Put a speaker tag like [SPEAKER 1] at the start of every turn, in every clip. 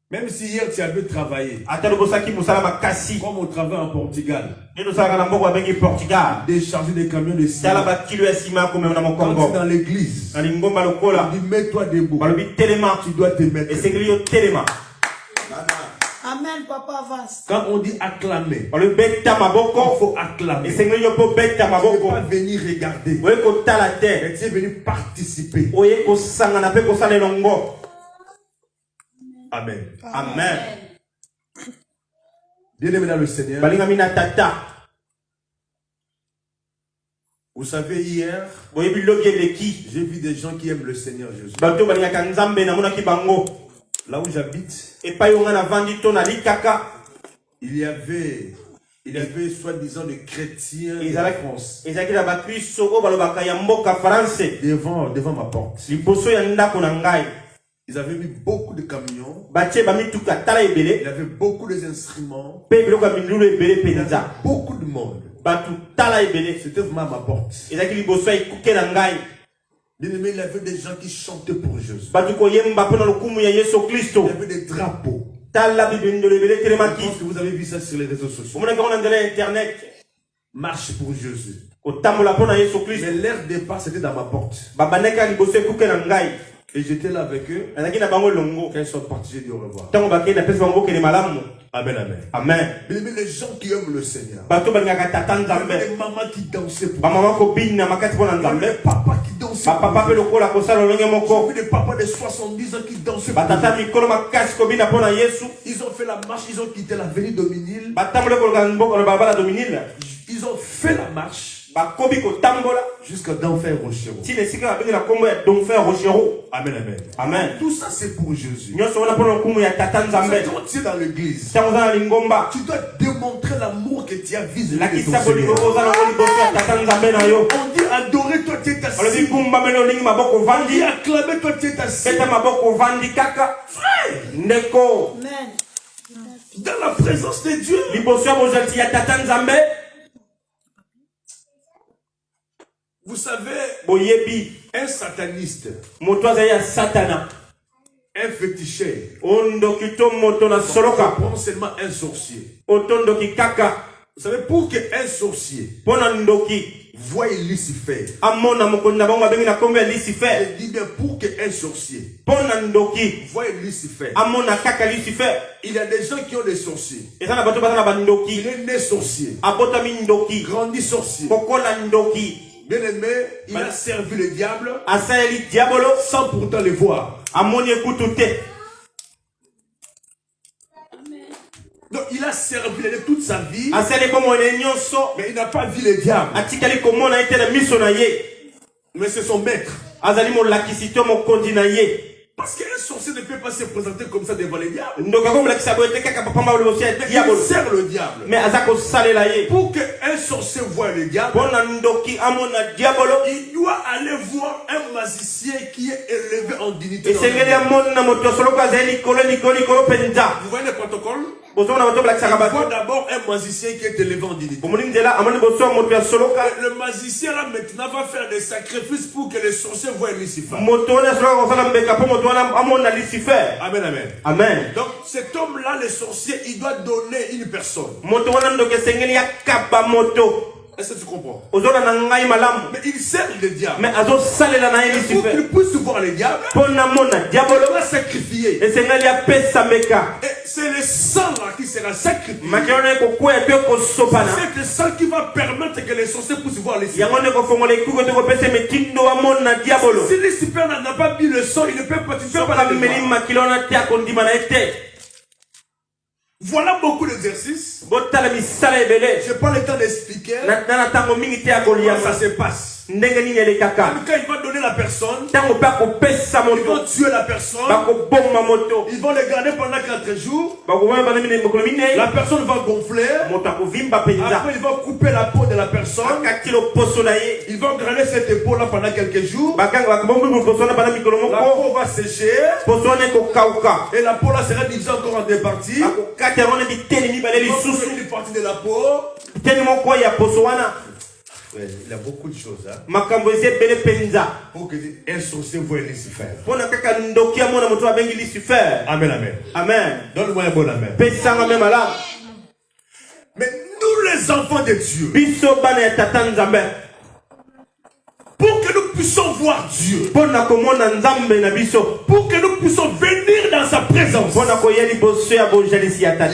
[SPEAKER 1] Même si hier tu as pu travailler, comme on travaille en Portugal, décharger des camions de ciment. Quand tu es dans l'église, on dit mets-toi debout. Tu dois te mettre debout.
[SPEAKER 2] Amen, papa avance.
[SPEAKER 1] Quand on dit acclamer, il faut acclamer. Tu ne peux pas venir regarder. Mais tu es venu participer. Amen.
[SPEAKER 3] Amen.
[SPEAKER 1] Bien-aimé dans le Seigneur, vous savez, hier, j'ai vu des gens qui aiment le Seigneur Jésus. Là où j'habite, il y avait soi-disant des chrétiens de France devant ma porte. Ils avaient mis beaucoup de camions. Il y avait beaucoup d'instruments. Il y avait beaucoup de monde. C'était vraiment à ma porte. Bien aimé, il y avait des gens qui chantaient pour Jésus. Il y avait des drapeaux. Je pense que vous avez vu ça sur les réseaux sociaux. Marche pour Jésus. Mais leur départ, c'était dans ma porte. Et j'étais là avec eux. Quand ils sont partis, j'ai dit au revoir. Amen, amen.
[SPEAKER 3] Amen.
[SPEAKER 1] Mais les gens qui aiment le Seigneur. Il y avait des mamans qui dansaient pour moi. Il y avait des papas qui dansaient pour moi. J'ai vu des papas de 70 ans qui dansaient pour moi. Ils ont fait la marche, ils ont quitté l'avenue Dominil. Ils ont fait la marche jusqu'à d'enfer Rochero. Amen, amen.
[SPEAKER 3] Amen.
[SPEAKER 1] Tout ça c'est pour Jésus. Quand tu es dans l'église, tu dois démontrer l'amour que tu as vis-à-vis de ton Seigneur. On dit adorer toi tu es assis. On dit acclamer toi tu es assis. Frère, dans la présence de Dieu, vous savez, un sataniste, un féticheur, prend seulement un sorcier. Vous savez, pour qu'un sorcier voie Lucifer, je dis bien pour qu'un sorcier voie Lucifer, il y a des gens qui ont des sorciers. Il est né sorcier, grandi sorcier. Bien aimé, il a servi le diable sans pourtant le voir. Donc il a servi toute sa vie, mais il n'a pas vu le diable. Mais c'est son maître. Parce qu'un sorcier ne peut pas se présenter comme ça devant les diables. Il sert le diable. Pour qu'un sorcier voie le diable, il doit aller voir un magicien qui est élevé en dignité. Vous voyez le protocole? Il faut d'abord un magicien qui est élevé en dignité. Le magicien là maintenant va faire des sacrifices pour que les sorciers voient Lucifer. Amen, amen.
[SPEAKER 3] Amen.
[SPEAKER 1] Donc cet homme là, le sorcier, il doit donner une personne. Est-ce que tu comprends? Mais il sert le diable. Pour qu'il puisse voir le diable, il va sacrifier. Et c'est le sang là qui sera sacrifié. C'est le sang qui va permettre que les sorciers puissent voir les cieux. Si Lucifer n'a pas mis le sang, il ne peut pas Voilà beaucoup d'exercices. Je n'ai pas le temps d'expliquer comment ça se passe. Quand il va donner la personne, ils vont tuer la personne, ils vont le garder pendant 4 jours. La personne va gonfler. Après ils vont couper la peau de la personne. Ils vont grainer cette épaule là pendant quelques jours. La peau va sécher et la peau là sera divisée encore en 2 parties. Une partie de la peau.
[SPEAKER 3] Il y a beaucoup de choses. Hein?
[SPEAKER 1] Pour
[SPEAKER 3] que un sorcier voit Lucifer.
[SPEAKER 1] Amen, amen.
[SPEAKER 3] Amen.
[SPEAKER 1] Donne-moi un bon amen. Mais nous les enfants de Dieu, pour que nous puissions voir Dieu, pour que nous puissions venir dans sa présence,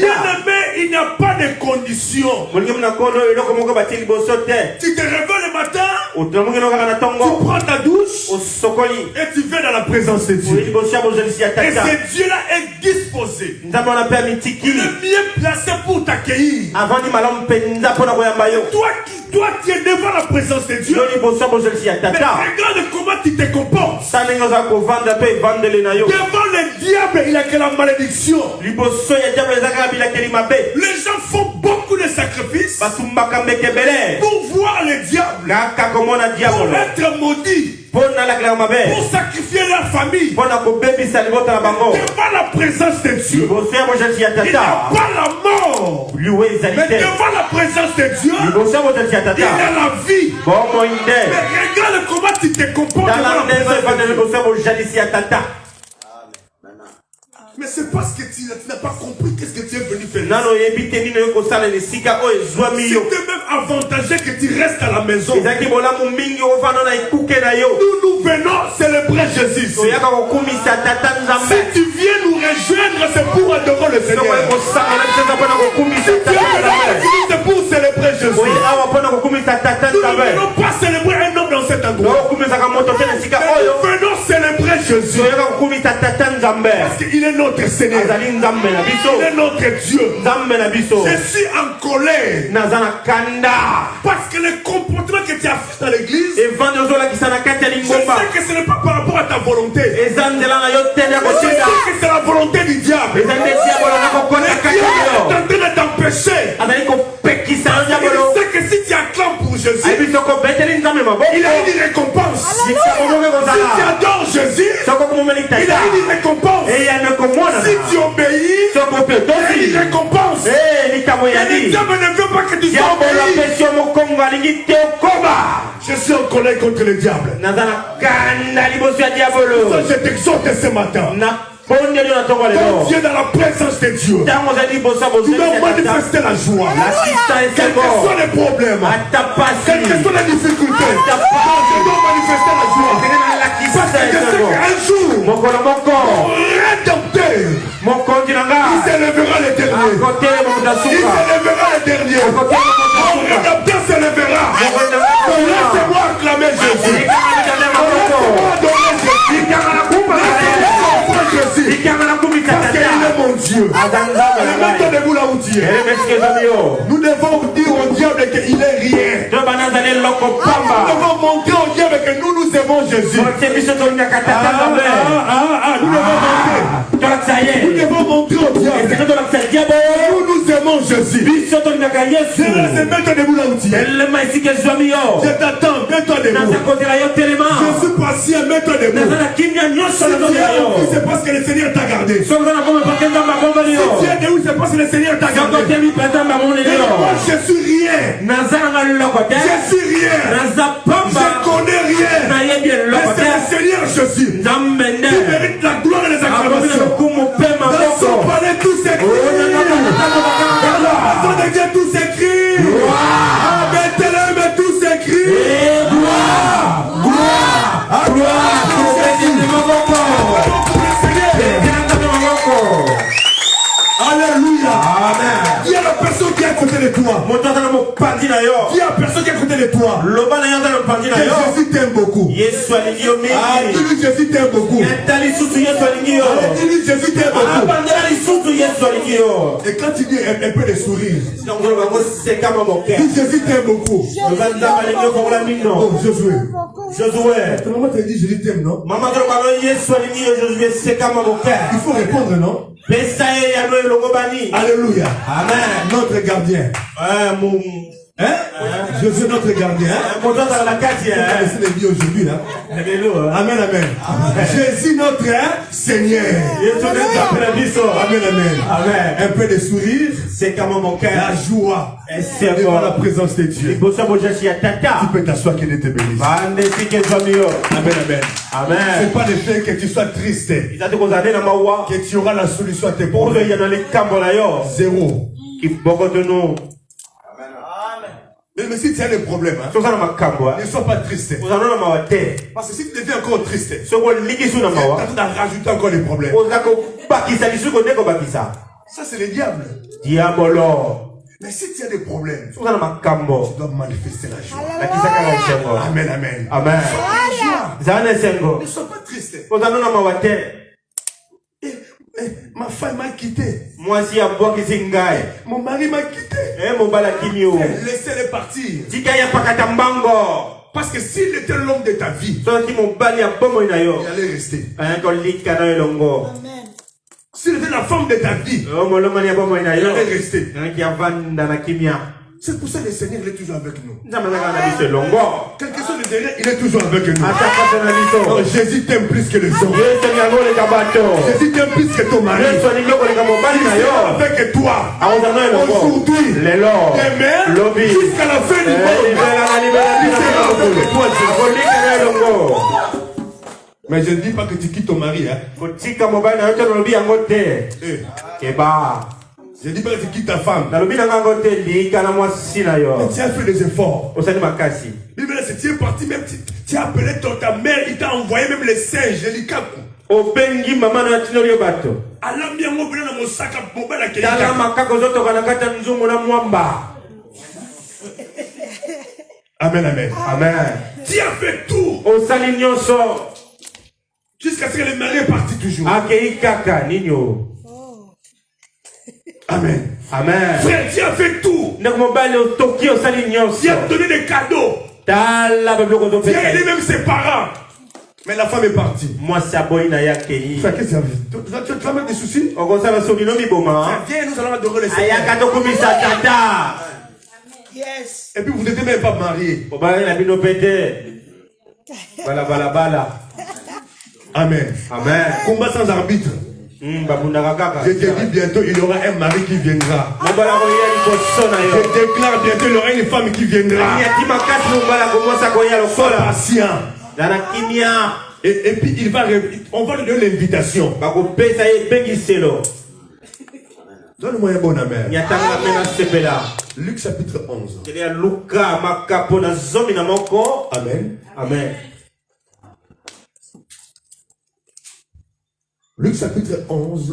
[SPEAKER 1] bien-aimé, il n'y a pas de conditions. Tu te réveilles le matin, tu prends ta douche et tu viens dans la présence de Dieu. Et ce Dieu-là est disposé. Il est bien placé pour t'accueillir. Toi qui es devant la présence de Dieu, mais regarde comment tu te comportes. Devant le diable, il a que la malédiction. Les gens font beaucoup de sacrifices pour voir le diable, pour être maudits, pour sacrifier leur famille. Devant la présence de Dieu, il n'y a pas la mort. Mais devant la présence de Dieu, il y a la vie. Mais regarde comment tu te comportes devant la présence de Dieu. Mais c'est parce que tu n'as pas compris qu'est-ce que tu es venu faire. C'était même avantageux que tu restes à la maison. Nous venons célébrer Jésus. Si tu viens nous rejoindre, c'est pour adorer le Seigneur. C'est pour célébrer Jésus. Nous ne venons pas célébrer un homme dans cet endroit. Nous venons célébrer Jésus. Parce qu'il est notre Seigneur. Il est notre Dieu. Je suis en colère. Parce que le comportement que tu as fait dans l'église, je sais que ce n'est pas par rapport à ta volonté. Je sais que c'est la volonté du diable. Le diable est en train de t'empêcher. Il sait que si tu acclames pour Jésus, il a une récompense. Si tu adores Jésus, il a une récompense. Si tu obéis, il a une récompense. Et le diable ne veut pas que tu sois obéi. Je suis en colère contre le diable. Je t'exhorte ce matin. Quand tu es dans la présence de Dieu, tu dois manifester la joie. Quels que soient les problèmes, quelles que soient les difficultés, tu dois manifester la joie. Parce que je sais qu'un jour, mon rédempteur, il s'élèvera le dernier. Il s'élèvera le dernier. Mon rédempteur s'élèvera. Laissez-moi acclamer Jésus. Laissez-moi adorer Jésus. Parce qu'il est mon Dieu. Mettons debout là où tu es. Nous devons dire au diable qu'il est rien. Nous devons montrer au diable que nous aimons Jésus. Nous devons montrer au diable que nous aimons Jésus. Je mets-toi debout là où tu es. Je t'attends, mets-toi debout. Je suis patient, mets-toi debout. C'est parce que le Seigneur t'a gardé. Si tu es debout, c'est parce que le Seigneur t'a gardé. Moi, je suis rien. Je suis rien. Je connais rien. Mais c'est le Seigneur Jésus qui mérite la gloire et les acclamations. Dans son palais, tout s'écrit. Dans la maison de Dieu, tout s'écrit. À Bethléem, tout s'écrit. Gloire. Alléluia. Amen. Dis à la personne qui est à côté de toi. Dis à la personne qui est à côté de toi. Que Jésus t'aime beaucoup. Dis-lui Jésus t'aime beaucoup. Dis-lui Jésus t'aime beaucoup. Et quand tu dis un peu de sourire, dis Jésus t'aime beaucoup. Oh, Josué. Ta maman te dit Jésus t'aime, non? Il faut répondre, non? Alléluia. Amen.
[SPEAKER 3] Notre gardien. Hein? Jésus notre gardien.
[SPEAKER 1] Mon Dieu dans la carte.
[SPEAKER 3] C'est les vies aujourd'hui là. Amen, amen. Jésus notre Seigneur. Amen, amen.
[SPEAKER 1] Amen.
[SPEAKER 3] Un peu de sourire.
[SPEAKER 1] C'est comme mon cœur.
[SPEAKER 3] La joie.
[SPEAKER 1] C'est
[SPEAKER 3] devant la présence de Dieu. Tu peux t'asseoir, qu'il te bénisse. Amen, amen.
[SPEAKER 1] Amen.
[SPEAKER 3] C'est pas le fait que tu sois triste que tu auras la solution à tes problèmes. Zéro. Mais si tu as des problèmes, hein, ne sois pas triste. Parce que si tu deviens encore triste, tu vas rajouter encore des problèmes. Ça, c'est le diable. Mais si tu as des problèmes, tu dois manifester la joie. Amen, amen.
[SPEAKER 1] Amen.
[SPEAKER 3] Ne sois pas triste. Ma femme m'a quitté. Mon mari m'a quitté. Laissez-les partir. Parce que s'il était l'homme de ta vie, il allait rester.
[SPEAKER 2] Amen.
[SPEAKER 3] S'il était la femme de ta vie, il allait rester. C'est pour ça que le Seigneur il est toujours avec nous. Quelque chose de derrière, il est toujours avec nous. Oh, Jésus t'aime plus que les hommes. Jésus t'aime plus que ton mari. Il est avec toi. Aujourd'hui, demain, jusqu'à la fin du monde. Il sera avec toi. Mais je ne dis pas que tu quittes ton mari. Hein. Je ne dis pas que tu quittes ta femme. Mais tu as fait des efforts. Bible, c'est tu es parti même, tu as appelé ta mère, il t'a envoyé même les singes, les likaku. Amen, amen.
[SPEAKER 1] Amen.
[SPEAKER 3] Tu as fait tout. Jusqu'à ce que le mari est parti toujours. Amen.
[SPEAKER 1] Amen.
[SPEAKER 3] Frère, tu as fait tout. Tu as donné des cadeaux. Tu as aidé même ses parents. Mais la femme est partie. Frère, qu'est-ce que tu as vu? Tu vas mettre des soucis? Viens, nous allons adorer le Seigneur.
[SPEAKER 2] Yes.
[SPEAKER 3] Et puis vous n'étiez même pas mariés. Amen.
[SPEAKER 1] Amen.
[SPEAKER 3] Combat sans arbitre. Je te dis bientôt, il y aura un mari qui viendra. Je déclare bientôt, il y aura une femme qui viendra. Sois patient. Et puis il va, on va lui donner l'invitation. Donne-moi un bon amen. Luc chapitre 11. Amen.
[SPEAKER 1] Amen.
[SPEAKER 3] Luc chapitre 11.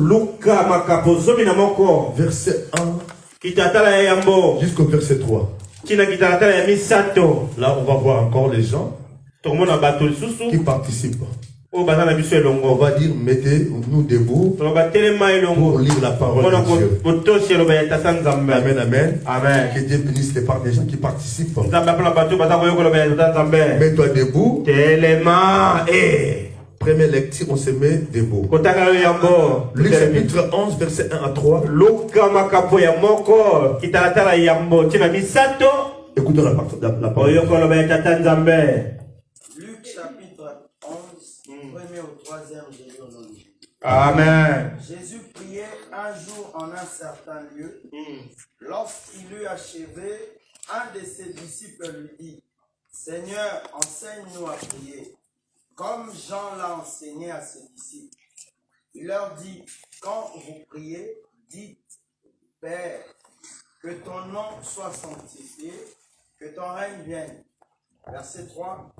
[SPEAKER 3] Verset 1 jusqu'au verset 3. Là, on va voir encore les gens qui participent. On va dire, mettez-nous debout pour lire la parole de Dieu. Amen, amen.
[SPEAKER 1] Amen.
[SPEAKER 3] Que Dieu bénisse les parts des gens qui participent. Mets-toi debout. Première lecture, on se met debout. Luc chapitre 11, verset 1 à 3. Écoutons la parole.
[SPEAKER 2] Luc chapitre 11, premier au troisième, Jésus au nom de Jésus.
[SPEAKER 1] Amen.
[SPEAKER 2] Jésus priait un jour en un certain lieu. Lorsqu'il eut achevé, un de ses disciples lui dit, Seigneur, enseigne-nous à prier, comme Jean l'a enseigné à ses disciples. Il leur dit, quand vous priez, dites, Père, que ton nom soit sanctifié, que ton règne vienne. Verset 3.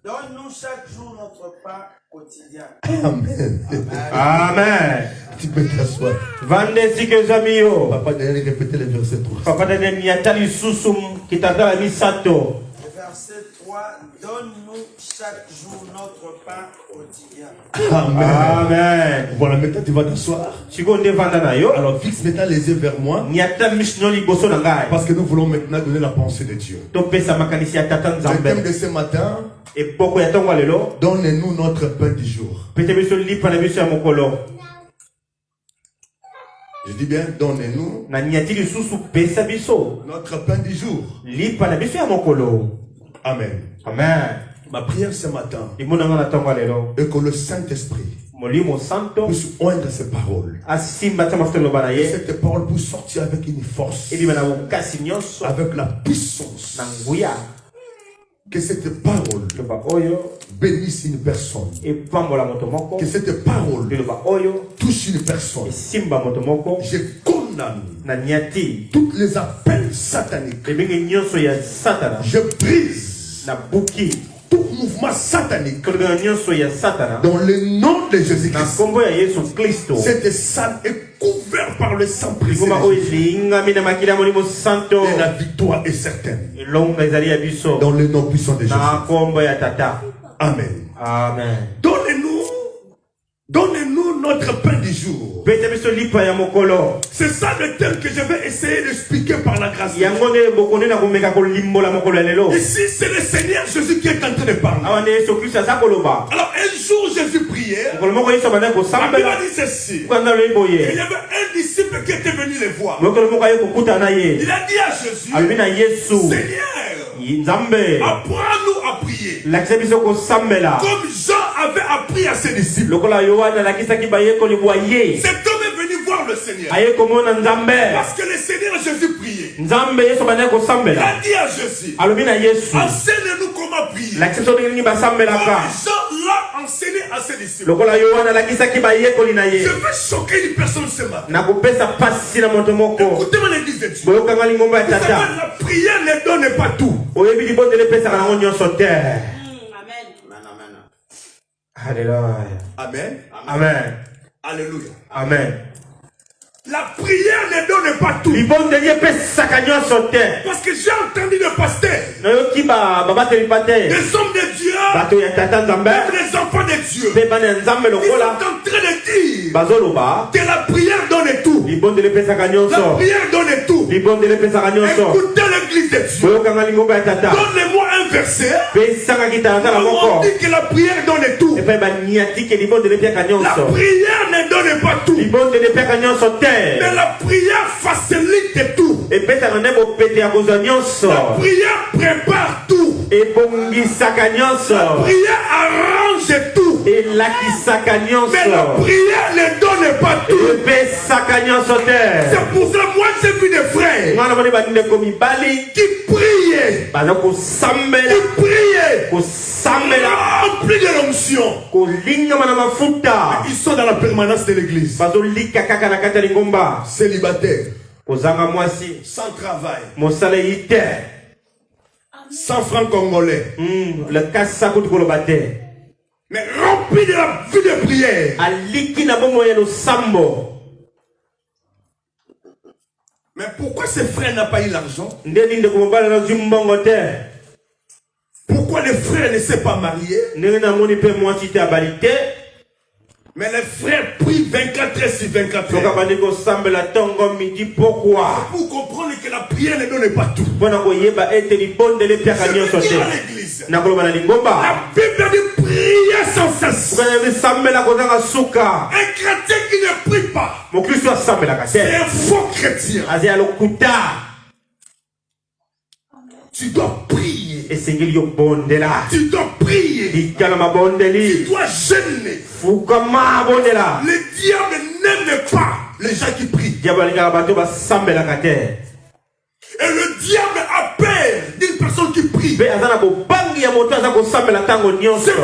[SPEAKER 2] Donne-nous chaque jour notre pain quotidien.
[SPEAKER 3] Amen.
[SPEAKER 1] Amen.
[SPEAKER 3] Tu peux t'asseoir.
[SPEAKER 1] Papa
[SPEAKER 3] d'aller répéter le verset 3.
[SPEAKER 2] Verset 3. Donne-nous chaque jour notre pain quotidien.
[SPEAKER 3] Amen.
[SPEAKER 1] Amen.
[SPEAKER 3] Voilà, maintenant tu vas t'asseoir. Alors fixe maintenant les yeux vers moi. Parce que nous voulons maintenant donner la pensée de Dieu. Le thème de ce matin, donne-nous notre pain du jour. Je dis bien, donnez-nous notre pain du jour. Amen.
[SPEAKER 1] Amen.
[SPEAKER 3] Ma prière ce matin est que le Saint-Esprit puisse oindre ces paroles. Que cette parole puisse sortir avec une force, avec la puissance. Que cette parole bénisse une personne. Que cette parole touche une personne. Je condamne tous les appels sataniques. Je brise tout mouvement satanique dans le nom de Jésus-Christ. Cette salle est couverte par le sang précieux. Et la victoire est certaine. Dans le nom puissant de Jésus. Amen.
[SPEAKER 1] Amen.
[SPEAKER 3] Donnez-nous notre pain du jour. C'est ça le thème que je vais essayer d'expliquer par la grâce de Dieu. Ici, c'est le Seigneur Jésus qui est en train de parler. Alors, un jour, Jésus priait. La Bible dit ceci. Il y avait un disciple qui était venu les voir. Il a dit à Jésus, Seigneur, apprends-nous à prier. Comme Jean avait appris à ses disciples. Cet homme est venu voir le Seigneur. Parce que le Seigneur Jésus priait. Il a dit à Jésus, enseigne-nous comment prier. Comme Jean l'a enseigné à ses disciples. Je veux choquer une personne ce matin. Écoutez-moi l'église de Dieu. Vous savez, la prière ne donne pas tout.
[SPEAKER 1] Alléluia.
[SPEAKER 3] Amen.
[SPEAKER 1] Amen.
[SPEAKER 3] Alléluia.
[SPEAKER 1] Amen.
[SPEAKER 3] La prière ne donne pas tout. Parce que j'ai entendu le pasteur, des hommes de Dieu, même les enfants de Dieu, ils sont en train de dire que la prière donne tout. La prière donne tout. Écoutez l'église de Dieu. Donnez-moi un verset où on dit que la prière donne tout. La prière ne donne pas tout. Mais la prière facilite tout. La prière prépare tout. La prière arrange tout. Mais la prière ne donne pas tout. C'est pour ça que moi j'ai vu des frères qui priaient. Remplis de l'onction. Ils sont dans la permanence de l'église. Célibataires. Sans travail. Sans francs congolais. Mais remplis de la vie de prière. Mais pourquoi ces frères n'ont pas eu l'argent? Pourquoi les frères ne s'est pas mariés? Mais les frères prient 24 heures sur 24 heures. Pourquoi? Pour comprendre que la prière ne donne pas tout. Je veux dire à l'église, la Bible dit prier sans cesse. Un chrétien qui ne prie pas, c'est un faux chrétien. Tu dois prier. Tu dois prier. Tu dois jeûner. Le diable n'aime pas les gens qui prient. Et le diable a peur d'une personne qui prie. C'est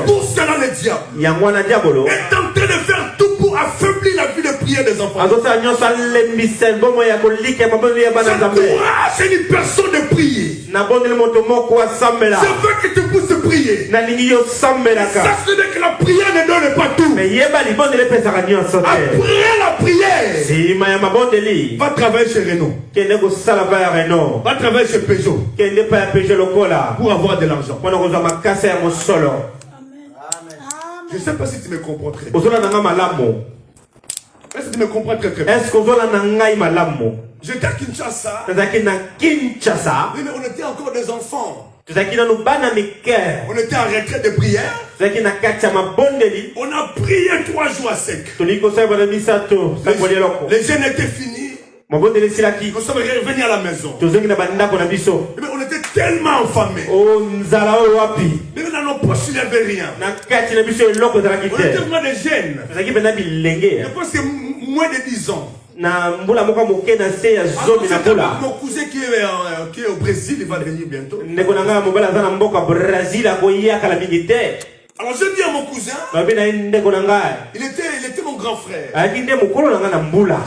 [SPEAKER 3] pour cela le diable est en train de faire tout pour affaiblir la vie de prière des enfants. Ça encourage une personne de prier. Je veux que tu puisses prier. Sache que la prière ne donne pas tout. Après la prière, va travailler chez Renault. Va travailler chez Peugeot pour avoir de l'argent. Je ne sais pas si tu me comprends très bien. Est-ce que tu me comprends très bien? J'étais à Kinshasa. Oui, mais on était encore des enfants. On était en retraite de prière. On a prié 3 jours à sec. Les jeunes étaient finis. Nous sommes revenus à la maison. Mais on était tellement affamés. Mais dans nos poches, il n'y avait rien. On était vraiment des jeunes. Je pense que moins de 10 ans. Alors, mon cousin qui est au Brésil, il va venir bientôt. Alors je dis à mon cousin, il était mon grand frère.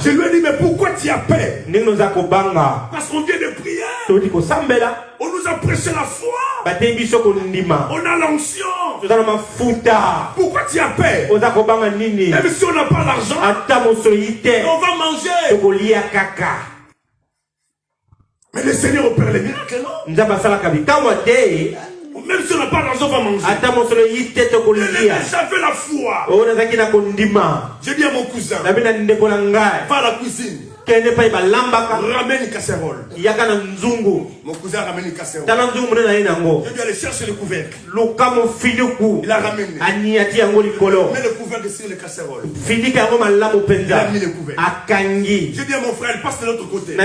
[SPEAKER 3] Je lui ai dit, mais pourquoi tu as peur? Parce qu'on vient de prier. On nous a prêché la foi. On a l'onction. Pourquoi tu as peur? Même si on n'a pas l'argent, on va manger. Mais le Seigneur opère les miracles, non? Même si on n'a pas l'argent, on va manger. J'avais la foi. Je dis à mon cousin, va à la cuisine. Ramène une casserole. Mon cousin ramène une casserole. Je lui aller chercher le couvercle. Il a ramené. Il met le couvercle sur le casserole. Il a mis le couvercle. Je dis à mon frère, il passe de l'autre côté.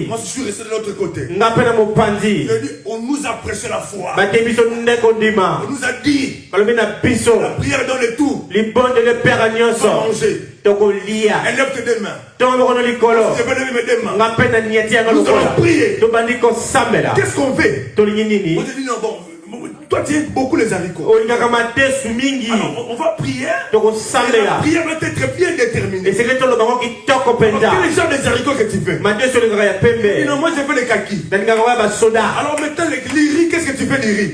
[SPEAKER 3] Moi je suis resté de l'autre côté. Je dis, on nous a prêché la foi. On nous a dit, la prière dans le tout. On va manger. Élève tes mains. Je vais lever mes mains. Nous allons prier. Qu'est-ce qu'on fait? On te dit non, bon. Toi tu aimes beaucoup les haricots. Alors on va prier. La prière doit être bien déterminée. Quel genre des haricots que tu veux? Non, moi je veux les kakis. Alors maintenant les riz, qu'est-ce que tu fais des riz?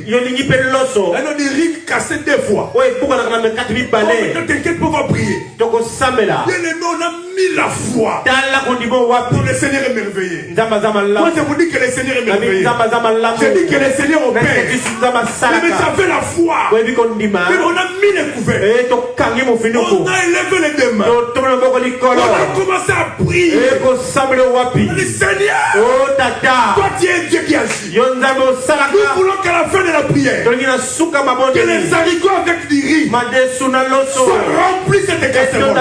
[SPEAKER 3] Alors des riz cassés 2 fois. Maintenant t'inquiète pas, on va prier. Bien aimé, on a mis la foi. Donc le Seigneur est merveilleux. Moi je vous dis que le Seigneur est merveilleux. Je dis que le Seieur opère. Mais j'avais la foi. Mais on a mis les couverts. On a élevé les 2 mains. On a commencé à prier. Le Seigneur, toi tu es Dieu qui agit. Nous voulons qu'à la fin de la prière, que les haricots avec du riz soient remplis cette casserole.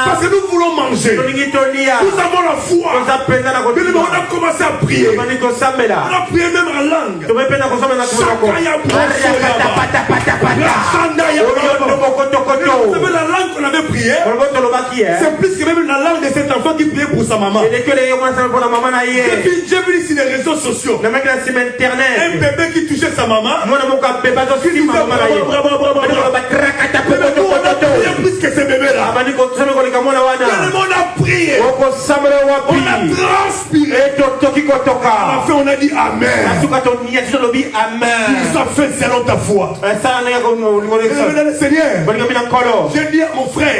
[SPEAKER 3] Parce que nous voulons manger. Nous avons la foi. On a commencé à prier. On a prié même en langue. La langue qu'on avait prié, c'est plus que même la langue de cet enfant qui priait pour sa maman. J'ai vu ici les réseaux sociaux un bébé qui touchait sa maman. On a plus que ce bébé là. On a prié. On a transpiré. À la fin on a dit Amen. Ça fait selon ta foi. Seigneur, j'ai dit à mon frère,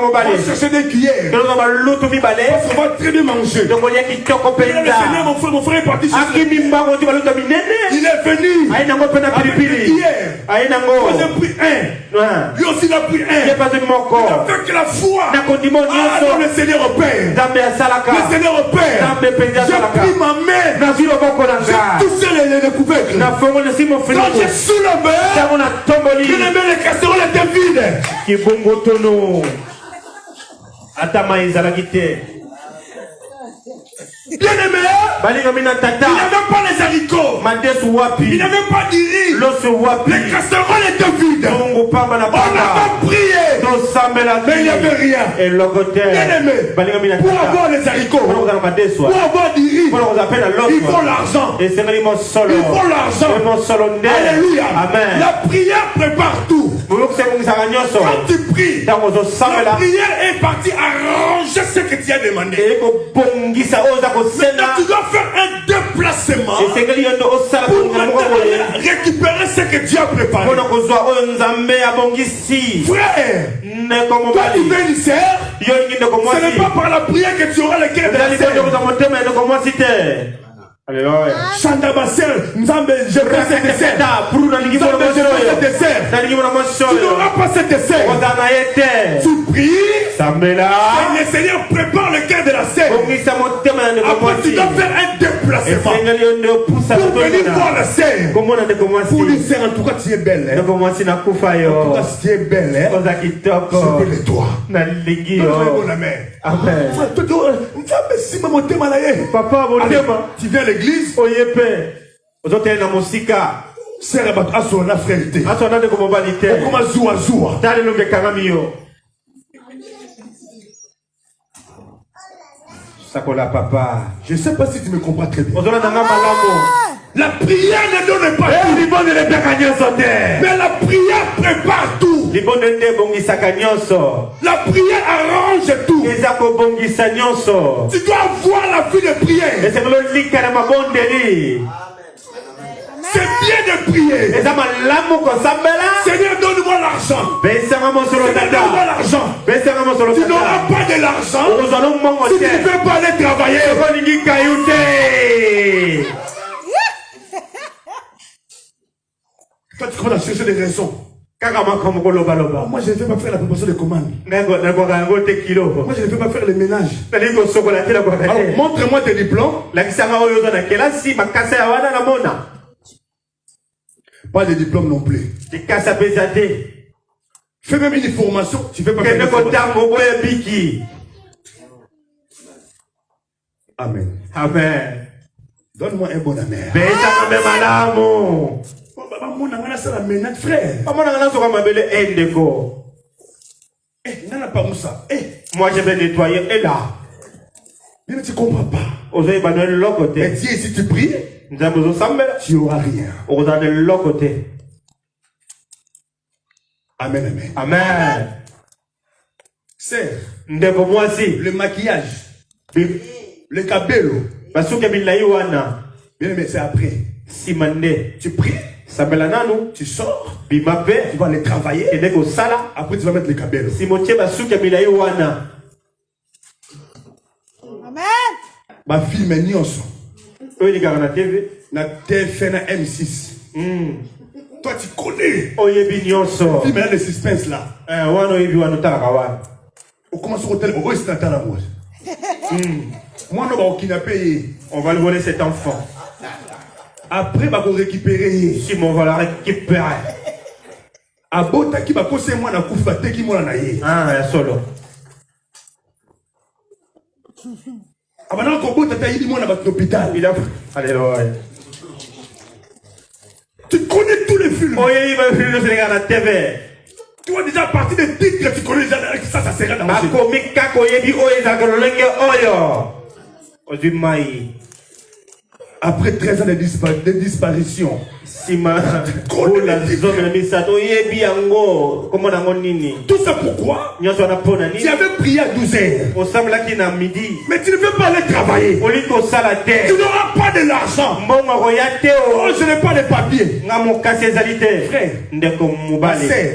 [SPEAKER 3] on va chercher des cuillères. Parce qu'on va très bien manger. Seigneur, mon frère est parti chercher. Il est venu avec des cuillères. Moi j'ai pris un. Lui aussi il a pris un. Il a fait que la foi. Alors le Seigneur opère. Le Seigneur opère. J'ai pris ma main. J'ai touché les couvercles. Quand j'ai soulevé, les casseroles étaient vides. Bien aimé, il n'avait pas les haricots. Il n'avait pas du riz. Les casseroles étaient vides. On avait prié. Mais il n'y avait rien. Bien aimé, pour avoir les haricots, pour avoir du riz, il faut l'argent. Il faut l'argent. Alléluia. Amen. La prière prépare tout. Quand tu pries, la prière est partie arranger ce que tu as demandé. Maintenant, tu dois faire un déplacement pour récupérer ce que Dieu a préparé. Frère, toi tu veux une sœur, ce n'est pas par la prière que tu auras le cœur de la sœur. Alléluia. Chanda ma sœur, Nzambe, je veux cette sœur. Nzambe, je veux cette sœur. Tu n'auras pas cette sœur. Tu pries. Et le Seigneur prépare le cœur de la sœur. Après, tu dois faire un déplacement. déplacement pour venir voir la sœur. Pour dire, sœur, en tout cas, tu es belle. Hein? En tout cas, si tu es belle, hein? Je veux les doigts. Donne-moi la main.
[SPEAKER 1] Amen. Papa,
[SPEAKER 3] allez, tu viens à l'église. Sœur, asona frère. Comment zoua.
[SPEAKER 1] Papa.
[SPEAKER 3] Je ne sais pas si tu me comprends très bien. La prière ne donne pas tout. Mais la prière prépare tout. La prière arrange tout. Tu dois avoir la vie de prière. C'est bien de prier. Seigneur, donne-moi l'argent. Donne-moi l'argent. Tu n'auras pas de l'argent si tu ne veux pas aller travailler. Toi, tu commences à chercher des raisons. Moi, je ne vais pas faire la promotion de commandes. Moi, je ne vais pas faire le ménage. Alors, montre-moi tes diplômes. Pas de diplôme non plus. Fais même une formation. Tu ne fais pas faire une formation. Amen.
[SPEAKER 1] Amen.
[SPEAKER 3] Donne-moi un bon amen.
[SPEAKER 1] Moi je vais nettoyer et là.
[SPEAKER 3] Mais tu ne comprends pas.
[SPEAKER 1] Mais
[SPEAKER 3] Dieu, si tu pries, tu n'auras rien. Amen, amen.
[SPEAKER 1] Amen.
[SPEAKER 3] C'est le maquillage, le cabello. Bien aimé, c'est après. Tu pries, tu sors, tu vas aller travailler, après tu vas mettre le cabello.
[SPEAKER 4] Amen.
[SPEAKER 3] Ma fille m'a nyonso. Na TF na M6. Toi tu connais. Fille m'a le suspense là. On commence au hôtel, on va à la moi. Moi on va kidnapper.
[SPEAKER 1] On va le voler cet enfant.
[SPEAKER 3] Après on va récupérer.
[SPEAKER 1] Si on va la récupérer.
[SPEAKER 3] Abota qui va poser moi na kufa te qui moi na ye.
[SPEAKER 1] Ah, solo.
[SPEAKER 3] Abana ko bota ta yidi moi na l'hôpital.
[SPEAKER 1] Il a alléluia.
[SPEAKER 3] Tu connais tous les films.
[SPEAKER 1] Oh, il va filmer sur la TV.
[SPEAKER 3] Tu vois déjà à partir des titres que tu connais déjà ça sera dans le
[SPEAKER 1] comique kako yebi oyo zakololenge oyo. Ozimai.
[SPEAKER 3] Après 13 ans de disparition. Tout ça pourquoi? Tu avais prié à 12 heures. Mais tu ne veux pas aller travailler. Tu n'auras pas de l'argent. Oh, je n'ai pas de papier. Frère,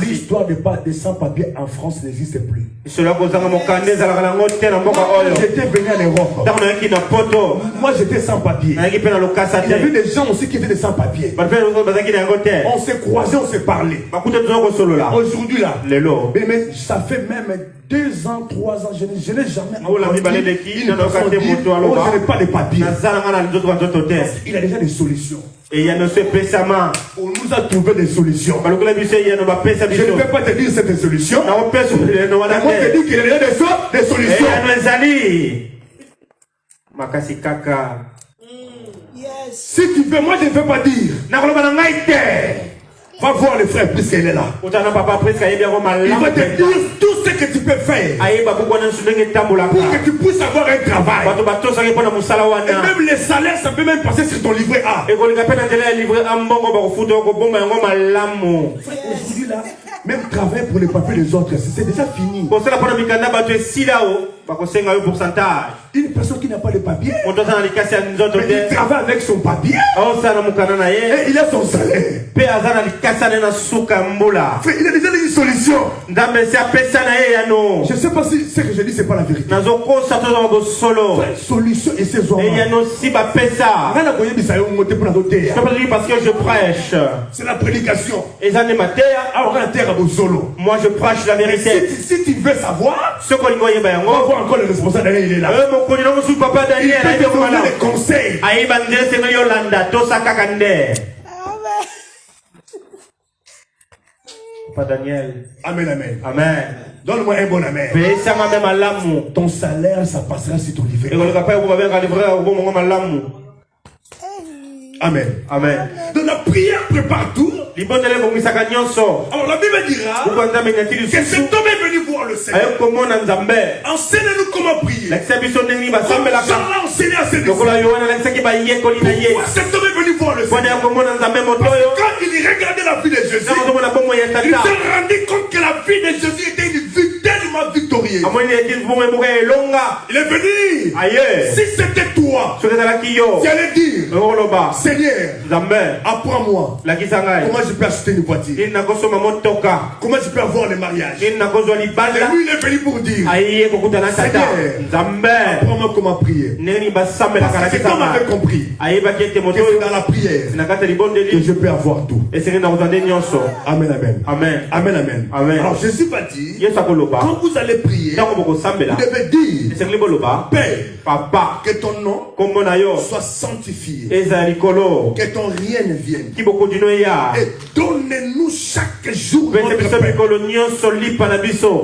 [SPEAKER 3] l'histoire de sans-papier en France n'existe plus. J'étais venu en Europe. Moi j'étais sans papier. Il y avait des gens aussi qui étaient des sans-papiers. On s'est croisés, on s'est parlé. Aujourd'hui là, mais ça fait même 2 ans, 3 ans, je n'ai jamais entendu une personne dire, oh, je n'ai pas de papier. Il a déjà des solutions. On nous a trouvé des solutions. Je ne vais pas te dire cette solution. On te dit qu'il y a des solutions. Si tu veux, moi je ne veux pas dire. Va voir le frère puisqu'il est là. Il va te dire tout ce que tu peux faire pour que tu puisses avoir un travail. Et même les salaires, ça peut même passer sur ton livret A. Aujourd'hui là, même travail pour les papiers des autres, c'est déjà fini. Une personne qui n'a pas de papier, mais il travaille avec son papier et il a son salaire. Il a déjà une solution. Je ne sais pas si ce que je dis c'est pas la vérité. Solution et ses hommes.
[SPEAKER 1] Parce que je prêche.
[SPEAKER 3] C'est la prédication.
[SPEAKER 1] Moi je prêche la vérité.
[SPEAKER 3] Si tu veux savoir, on va voir encore le responsable, il est là. peut te donner des conseils.
[SPEAKER 1] Papa Daniel.
[SPEAKER 3] Amen, amen.
[SPEAKER 1] Amen.
[SPEAKER 3] Donne-moi un bon amen. Ton salaire, ça passera sur ton livret. Amen.
[SPEAKER 1] Amen.
[SPEAKER 3] Donc la prière prépare tout. Alors la Bible dira que cet homme est venu voir le Seigneur. Enseigne-nous comment prier. Jean l'a enseigné à ses disciples. Pourquoi cet homme est venu voir le Seigneur? Parce que quand il regardait la vie de Jésus, il s'est rendu compte que la vie de Jésus était une vie tellement victorieuse. Il est venu. Si c'était toi, tu allais dire, Seigneur, apprends-moi comment je peux acheter une voiture, comment je peux avoir le mariage. Et lui, il est venu pour dire, Seigneur, apprends-moi comment prier. Parce que cet homme avait compris que c'est dans la prière que je peux avoir tout. Amen, amen.
[SPEAKER 1] Amen.
[SPEAKER 3] Amen, amen.
[SPEAKER 1] Amen.
[SPEAKER 3] Alors Jésus va dire, quand vous allez prier, vous devez dire, Père,
[SPEAKER 1] Papa,
[SPEAKER 3] que ton nom soit sanctifié, que ton règne vienne, et donne-nous chaque jour notre pain.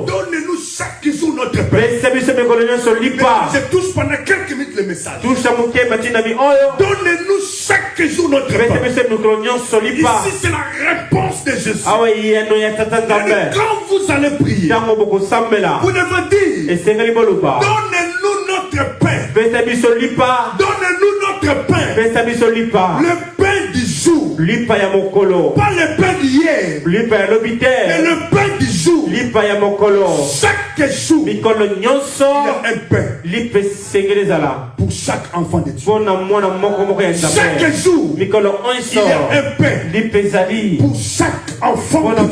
[SPEAKER 3] Donne-nous chaque jour notre pain. Je touche pendant quelques minutes le message. Donne-nous chaque jour notre pain. Ici c'est la réponse de Jésus. Quand vous allez prier, vous devez dire, donne-nous notre pain. Donne-nous notre pain. Le pain du jour. Pas le pain d'hier. Mais le pain du jour. Chaque jour, il y a un pain pour chaque enfant de Dieu. Chaque jour, il y a un pain pour chaque enfant de Dieu.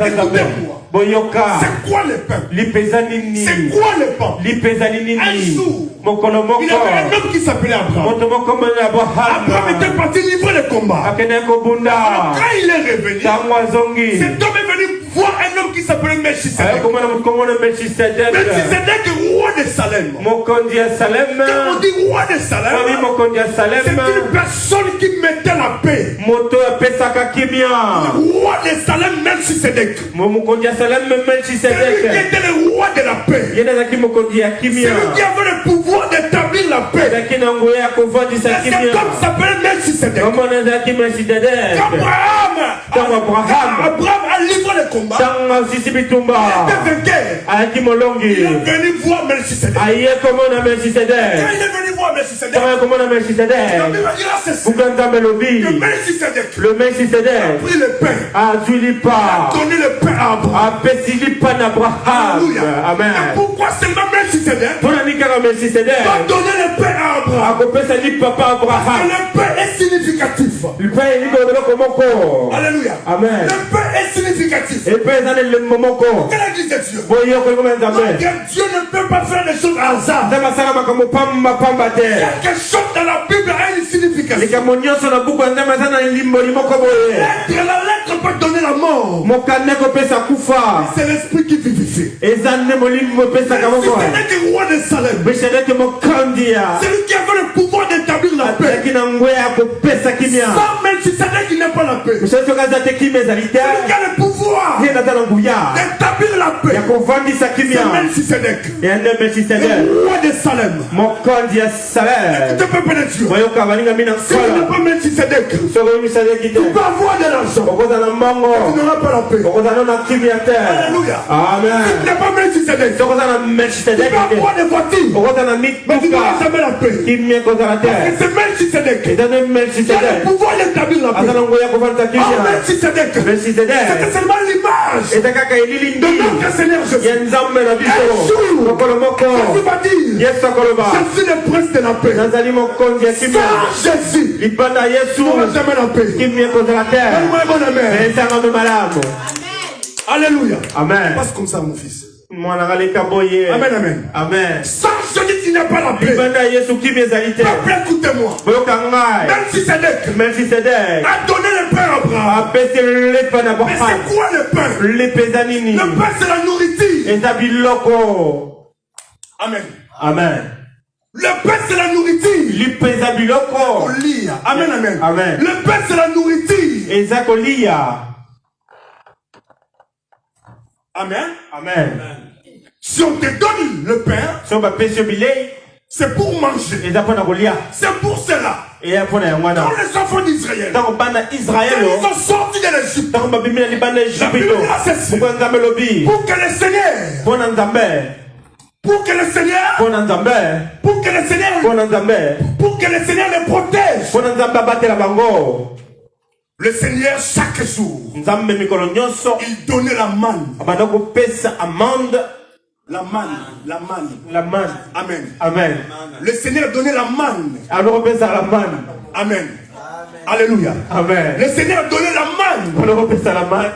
[SPEAKER 3] Écoutez-moi. C'est quoi le pain? C'est quoi le pain? Un jour, il y avait un homme qui s'appelait Abraham. Abraham était parti livrer le combat. Alors, quand il est revenu, cet homme est venu voir un homme qui s'appelait Melchisedec. Melchisedec, roi de Salem. Quand on dit roi de Salem, c'est une personne qui mettait la paix. Roi de Salem, Melchisedec. C'est lui qui était le roi de la paix. C'est lui qui avait le pouvoir d'établir la paix. Et cet homme s'appelait Melchisedec. Abraham a livré le combat. Il était vainqueur. Il est venu voir Melchisedec. Quand il est venu voir Melchisedec, la Bible dira ceci, que Melchisedec a pris le pain, a donné le pain à Abraham. Alléluia.
[SPEAKER 1] Amen.
[SPEAKER 3] Et pourquoi seulement Melchisedec va donner le pain à Abraham? Parce que le pain est significatif. Alléluia.
[SPEAKER 1] Amen.
[SPEAKER 3] Le pain est significatif. Quelle est l'église de Dieu? Dieu ne peut pas faire des choses à hasard. Quelque chose dans la Bible a une signification. La lettre peut donner la mort. C'est l'esprit qui vivifie. C'est le roi de Salem. C'est lui qui avait le pouvoir d'établir la paix. Sans Melchisedec, il n'a pas la paix. C'est lui qui a le pouvoir d'établir la paix. C'est Melchisedec, le roi de Salem. Écoutez, peuple de Dieu, si tu n'as pas Melchisedec, tu peux avoir de l'argent, tu n'auras pas la paix. Alléluia.
[SPEAKER 1] Amen.
[SPEAKER 3] Si tu n'as pas Melchisedec, tu peux avoir des voitures, mais tu n'auras jamais la paix. Parce que c'est Melchisedec qui a le pouvoir d'établir la paix. Melchisedec, c'était seulement l'image de notre Seigneur Jésus. Un jour, Jésus va dire, je suis le prince de la paix. Sans Jésus, tu n'auras jamais la paix. Donne-moi un bon amen. Alléluia.
[SPEAKER 1] Amen.
[SPEAKER 3] Passe comme ça, mon fils.
[SPEAKER 1] Amen,
[SPEAKER 3] Amen.
[SPEAKER 1] amen.
[SPEAKER 3] Sans Jésus, tu n'as pas la paix. Peuple, écoutez-moi. Melchisedec a donné le pain à Abraham. Mais c'est quoi le pain? Le pain, c'est la nourriture. Amen. Amen.
[SPEAKER 1] Le pain c'est la nourriture.
[SPEAKER 3] Lipeza biloko.
[SPEAKER 1] Amen, amen.
[SPEAKER 3] Amen.
[SPEAKER 1] Le pain c'est la nourriture.
[SPEAKER 3] Eza kolia.
[SPEAKER 1] Amen.
[SPEAKER 3] Amen.
[SPEAKER 1] Si on te donne le pain,
[SPEAKER 3] Si on va pêcher bilei,
[SPEAKER 1] c'est pour manger.
[SPEAKER 3] eza pona kolia.
[SPEAKER 1] C'est pour cela.
[SPEAKER 3] Et pona yangwana.
[SPEAKER 1] Quand les enfants d'Israël,
[SPEAKER 3] Tant bana Israël,
[SPEAKER 1] ils ont sorti de l'Égypte.
[SPEAKER 3] tant ba bimina libana
[SPEAKER 1] La
[SPEAKER 3] Égypte.
[SPEAKER 1] Bible dit ceci.
[SPEAKER 3] Pour nzambe lobi.
[SPEAKER 1] Pour que le Seigneur,
[SPEAKER 3] Pona nzambe.
[SPEAKER 1] pour que le Seigneur,
[SPEAKER 3] Pona nzambe.
[SPEAKER 1] pour que le Seigneur,
[SPEAKER 3] Pona nzambe.
[SPEAKER 1] pour que le Seigneur les protège.
[SPEAKER 3] Pona nzambe batela bango.
[SPEAKER 1] Le Seigneur chaque jour,
[SPEAKER 3] Nzambe mikolo nyonso.
[SPEAKER 1] il donnait la manne.
[SPEAKER 3] Abanda ko pesa amande.
[SPEAKER 1] La manne, la manne.
[SPEAKER 3] La manne.
[SPEAKER 1] Amen.
[SPEAKER 3] Amen.
[SPEAKER 1] Le Seigneur donnait la manne.
[SPEAKER 3] Alors pesa la manne.
[SPEAKER 1] Amen. Alléluia.
[SPEAKER 3] Amen.
[SPEAKER 1] Le Seigneur donnait la manne.
[SPEAKER 3] Alors pesa la manne.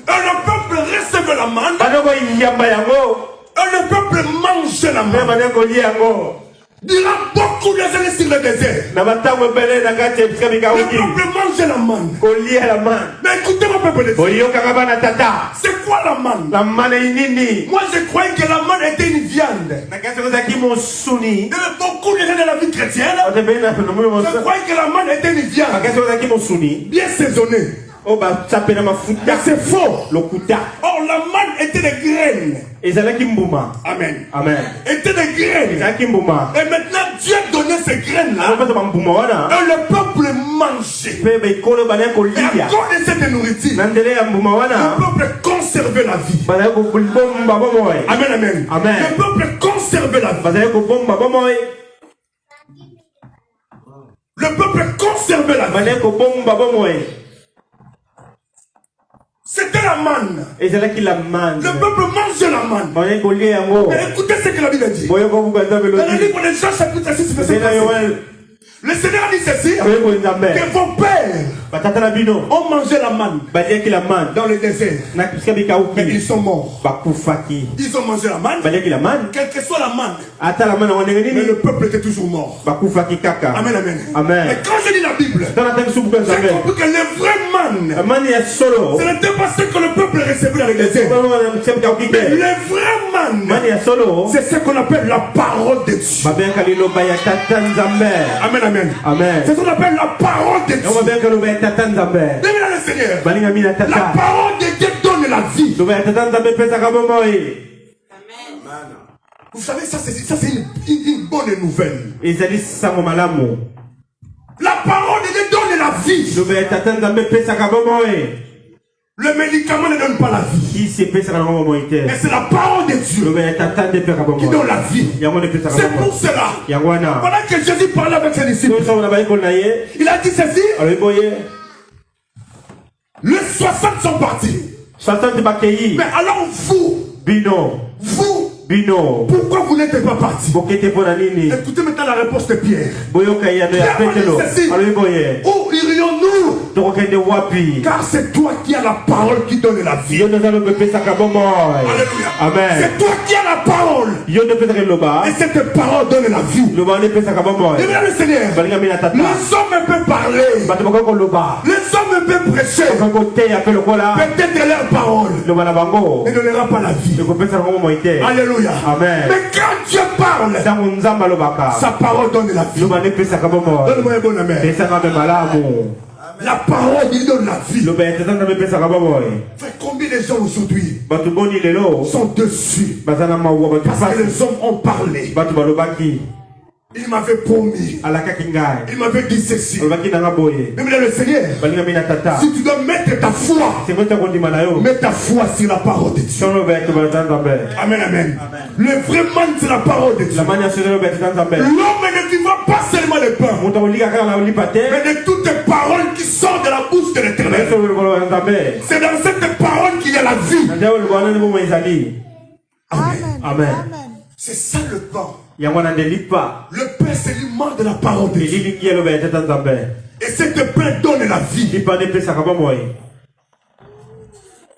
[SPEAKER 1] Et le peuple recevait la manne.
[SPEAKER 3] Banoko yamba yango.
[SPEAKER 1] Et le peuple mangeait la
[SPEAKER 3] Mais
[SPEAKER 1] manne.
[SPEAKER 3] banoko liango.
[SPEAKER 1] Durant beaucoup de années sur le désert,
[SPEAKER 3] Na batango belé na kati
[SPEAKER 1] le
[SPEAKER 3] ebika
[SPEAKER 1] peuple mangeait la manne.
[SPEAKER 3] kolia la manne.
[SPEAKER 1] Mais écoutez mon peuple de Dieu.
[SPEAKER 3] Oyoka bana tata.
[SPEAKER 1] C'est quoi la manne?
[SPEAKER 3] La manne nini.
[SPEAKER 1] Moi je croyais que la manne était une viande.
[SPEAKER 3] Na kati kozaki mosuni.
[SPEAKER 1] Il y avait beaucoup de gens dans la vie chrétienne.
[SPEAKER 3] Otebena no mo
[SPEAKER 1] Je croyais que la manne était une
[SPEAKER 3] Na
[SPEAKER 1] viande.
[SPEAKER 3] kati kozaki mosuni.
[SPEAKER 1] Bien saisonnée.
[SPEAKER 3] O ba chapena
[SPEAKER 1] Mais
[SPEAKER 3] mafuta.
[SPEAKER 1] c'est faux.
[SPEAKER 3] Lokuta.
[SPEAKER 1] Or la manne était des graines.
[SPEAKER 3] Ezalaki mbuma.
[SPEAKER 1] Amen.
[SPEAKER 3] Amen.
[SPEAKER 1] Était des graines.
[SPEAKER 3] Ezalaki mbuma.
[SPEAKER 1] Et maintenant Dieu donnait ces graines-là.
[SPEAKER 3] Alors pesa mbuma wana.
[SPEAKER 1] Et le peuple mangeait.
[SPEAKER 3] Pe be kolo bana
[SPEAKER 1] Et à
[SPEAKER 3] kolia.
[SPEAKER 1] cause de cette nourriture,
[SPEAKER 3] Nandele ya mbuma wana.
[SPEAKER 1] le peuple conservait la vie.
[SPEAKER 3] Bana ko bomba bomoy.
[SPEAKER 1] Amen, amen.
[SPEAKER 3] Amen.
[SPEAKER 1] Le peuple conservait la vie.
[SPEAKER 3] Bazali ko bomba bomoy.
[SPEAKER 1] Le peuple conservait la vie.
[SPEAKER 3] Bana ko bomba bomoy.
[SPEAKER 1] C'était la manne.
[SPEAKER 3] Ezalaki la manne.
[SPEAKER 1] Le peuple mangeait la manne.
[SPEAKER 3] Bana ko lia yango.
[SPEAKER 1] Et écoutez ce que la Bible dit.
[SPEAKER 3] Boyo ko buka nzambe
[SPEAKER 1] Dans le
[SPEAKER 3] lobi.
[SPEAKER 1] livre de Jean chapitre 6, verset
[SPEAKER 3] Zena
[SPEAKER 1] 3.
[SPEAKER 3] Yoel.
[SPEAKER 1] Le Seigneur dit ceci.
[SPEAKER 3] Boyo ko nzambe.
[SPEAKER 1] Que vos pères
[SPEAKER 3] Batata na bino.
[SPEAKER 1] ont mangé la manne
[SPEAKER 3] Baliaki la manne.
[SPEAKER 1] dans le désert.
[SPEAKER 3] Na kisika bika
[SPEAKER 1] Mais ils
[SPEAKER 3] uki.
[SPEAKER 1] sont morts.
[SPEAKER 3] Bakufaki.
[SPEAKER 1] Ils ont mangé la manne.
[SPEAKER 3] Baliaki la manne.
[SPEAKER 1] Quelle que soit la manne.
[SPEAKER 3] Ata la manne wana
[SPEAKER 1] Mais
[SPEAKER 3] nini.
[SPEAKER 1] le peuple était toujours mort.
[SPEAKER 3] Bakufaki kaka.
[SPEAKER 1] Amen, amen.
[SPEAKER 3] Amen.
[SPEAKER 1] Mais quand je lis la Bible,
[SPEAKER 3] Tana tangi subuka
[SPEAKER 1] j'ai
[SPEAKER 3] nzambe.
[SPEAKER 1] compris que les vrais mannes,
[SPEAKER 3] Manne ya solo.
[SPEAKER 1] ce n'était pas ce que le peuple recevait dans le désert. Mais les vrais mannes,
[SPEAKER 3] Manne ya solo.
[SPEAKER 1] c'est ce qu'on appelle la parole de Dieu.
[SPEAKER 3] Babeka liloba ya tata nzambe.
[SPEAKER 1] Amen, amen.
[SPEAKER 3] Amen.
[SPEAKER 1] C'est ce qu'on appelle la parole de Dieu.
[SPEAKER 3] Yo babeka loba ya tata nzambe.
[SPEAKER 1] Bien le Seigneur.
[SPEAKER 3] Balinga mina
[SPEAKER 1] La
[SPEAKER 3] tata.
[SPEAKER 1] parole de Dieu donne la vie.
[SPEAKER 3] Loba ya tata nzambe pesa ka bomoy.
[SPEAKER 1] Vous savez, ça c'est une bonne nouvelle.
[SPEAKER 3] Ezali sango malamu.
[SPEAKER 1] La parole de Dieu donne la vie.
[SPEAKER 3] Loba ya tata nzambe pesa ka bomoy.
[SPEAKER 1] Le médicament ne donne pas la vie.
[SPEAKER 3] Qui se pesa ka bomoy te.
[SPEAKER 1] Mais c'est la parole de Dieu
[SPEAKER 3] Loba ya tata nde pesa ka
[SPEAKER 1] qui
[SPEAKER 3] bomoy.
[SPEAKER 1] donne la vie.
[SPEAKER 3] Yango ne pesa ka
[SPEAKER 1] C'est
[SPEAKER 3] bomoy.
[SPEAKER 1] pour cela.
[SPEAKER 3] Yango wana.
[SPEAKER 1] Pendant que Jésus parlait avec ses disciples,
[SPEAKER 3] Nous sommes là-bas na ye.
[SPEAKER 1] il a dit ceci.
[SPEAKER 3] Alors boye.
[SPEAKER 1] Les 60 sont partis.
[SPEAKER 3] 60 bakei.
[SPEAKER 1] Mais alors vous,
[SPEAKER 3] Bino.
[SPEAKER 1] pourquoi vous n'êtes pas partis?
[SPEAKER 3] Bokete pona nini.
[SPEAKER 1] Écoutez maintenant la réponse de Pierre.
[SPEAKER 3] Boyoka ya no ya
[SPEAKER 1] Pierre
[SPEAKER 3] petelo.
[SPEAKER 1] dit ceci.
[SPEAKER 3] Alors boye.
[SPEAKER 1] Où irions-nous?
[SPEAKER 3] Tokende wapi.
[SPEAKER 1] Car c'est toi qui as la parole qui donne la vie.
[SPEAKER 3] Yo nozalo pesa ka bomoy.
[SPEAKER 1] Alléluia.
[SPEAKER 3] Amen.
[SPEAKER 1] C'est toi qui as la parole.
[SPEAKER 3] Yo ne pesa ka loba.
[SPEAKER 1] Et cette parole donne la vie.
[SPEAKER 3] Loba ne pesa ka bomoy.
[SPEAKER 1] Et bien le Seigneur,
[SPEAKER 3] Balinga mina tata.
[SPEAKER 1] les hommes peuvent parler.
[SPEAKER 3] Bato bako loba.
[SPEAKER 1] Les hommes peuvent prêcher.
[SPEAKER 3] Bako te ya pelo kola.
[SPEAKER 1] Peut-être leur parole
[SPEAKER 3] Loba na bango.
[SPEAKER 1] ne donnera pas la vie.
[SPEAKER 3] Ko pesa ka bomoy te.
[SPEAKER 1] Alléluia.
[SPEAKER 3] Amen.
[SPEAKER 1] Mais quand Dieu parle,
[SPEAKER 3] Sango nzamba lobaka.
[SPEAKER 1] sa parole donne la vie.
[SPEAKER 3] Loba ne pesa ka bomoy.
[SPEAKER 1] Donne-moi un bon amen.
[SPEAKER 3] Pesa ka be malamu.
[SPEAKER 1] La parole, il donne la vie.
[SPEAKER 3] Loba ya tata nzambe pesa ka bomoy.
[SPEAKER 1] Fait combien de gens aujourd'hui
[SPEAKER 3] Bato boni lelo.
[SPEAKER 1] sont dessus
[SPEAKER 3] Bazana mawa bato
[SPEAKER 1] parce que
[SPEAKER 3] fasi.
[SPEAKER 1] les hommes ont parlé.
[SPEAKER 3] Bato balobaki.
[SPEAKER 1] Il m'avait promis.
[SPEAKER 3] Alakaki ngai.
[SPEAKER 1] Il m'avait dit ceci.
[SPEAKER 3] Balobaki nanga boye.
[SPEAKER 1] Mais le Seigneur,
[SPEAKER 3] Balinga mina tata.
[SPEAKER 1] si tu dois mettre ta foi,
[SPEAKER 3] C'est quoi ta kondima na yo?
[SPEAKER 1] mets ta foi sur la parole de Dieu.
[SPEAKER 3] Sono ba to ba nzambe.
[SPEAKER 1] Amen, amen. Le vrai man, c'est la parole de Dieu.
[SPEAKER 3] La mania sono ba nzambe.
[SPEAKER 1] L'homme ne vivra pas seulement de pain,
[SPEAKER 3] Muta olika ka la olipate.
[SPEAKER 1] mais de toutes les paroles qui sortent de la bouche de l'Éternel.
[SPEAKER 3] Eso lo ba nzambe.
[SPEAKER 1] C'est dans cette parole qu'il y a la vie.
[SPEAKER 3] Ndio lo ba nani mo ezali.
[SPEAKER 1] Amen.
[SPEAKER 3] Amen.
[SPEAKER 1] C'est ça le pain.
[SPEAKER 3] Yango na ndelipa.
[SPEAKER 1] Le pain, c'est l'image de la parole de Dieu.
[SPEAKER 3] Elili ki lo ba nzambe.
[SPEAKER 1] Et cette pain donne la vie.
[SPEAKER 3] Lipa ne pesa ka ba moy.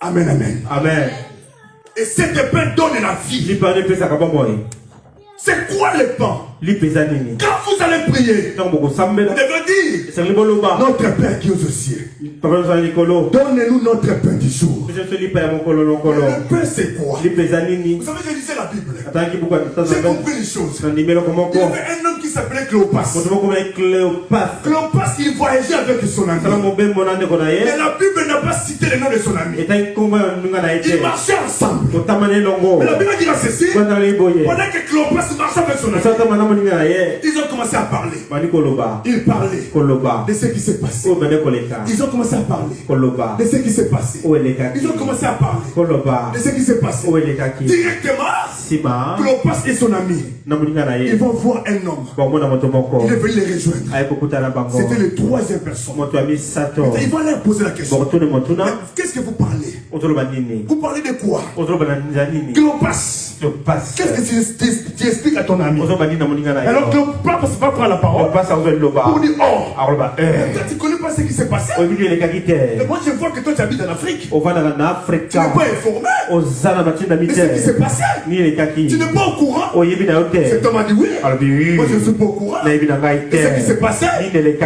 [SPEAKER 1] Amen, amen.
[SPEAKER 3] Amen.
[SPEAKER 1] Et cette pain donne la vie.
[SPEAKER 3] Lipa ne pesa ka ba moy.
[SPEAKER 1] C'est quoi le pain?
[SPEAKER 3] Lipesa nini?
[SPEAKER 1] Quand vous allez prier,
[SPEAKER 3] Tango ko
[SPEAKER 1] vous
[SPEAKER 3] sambela.
[SPEAKER 1] devez dire,
[SPEAKER 3] C'est liboloba.
[SPEAKER 1] notre Père qui est aux cieux,
[SPEAKER 3] Papa za likolo.
[SPEAKER 1] donne-nous notre pain du jour.
[SPEAKER 3] Je te lipa ya mokolo lokolo.
[SPEAKER 1] Le pain, c'est quoi?
[SPEAKER 3] Lipesa nini?
[SPEAKER 1] Vous savez, je disais la
[SPEAKER 2] Bible, j'ai compris une chose. Il y avait un homme qui s'appelait Cléopas. Cléopas, il voyageait avec son ami. Mais la Bible n'a pas cité le nom de son ami. Ils marchaient ensemble. Mais la Bible dira ceci. Pendant que Cléopas marchait avec son ami, ils ont commencé à parler. Ils parlaient de ce qui s'est passé. Ils ont commencé à parler de ce qui s'est passé. Ils ont commencé à parler de ce qui s'est passé. Directement, Cléopas et son ami, ils vont voir un homme. Il est venu les rejoindre. C'était le troisième personne. Ils vont leur poser la question. Qu'est-ce que vous parlez? Vous parlez de quoi? Cléopas. Qu'est-ce que tu expliques à ton ami? Alors Cléopas va prendre la parole pour dire quand tu ne connais pas ce qui s'est passé. Moi je vois que toi tu habites en Afrique. Tu n'es pas informé de ce qui s'est passé. Tu n'es pas au courant. Cet homme a dit oui. Moi je ne suis pas au courant de ce qui s'est passé. Il y a des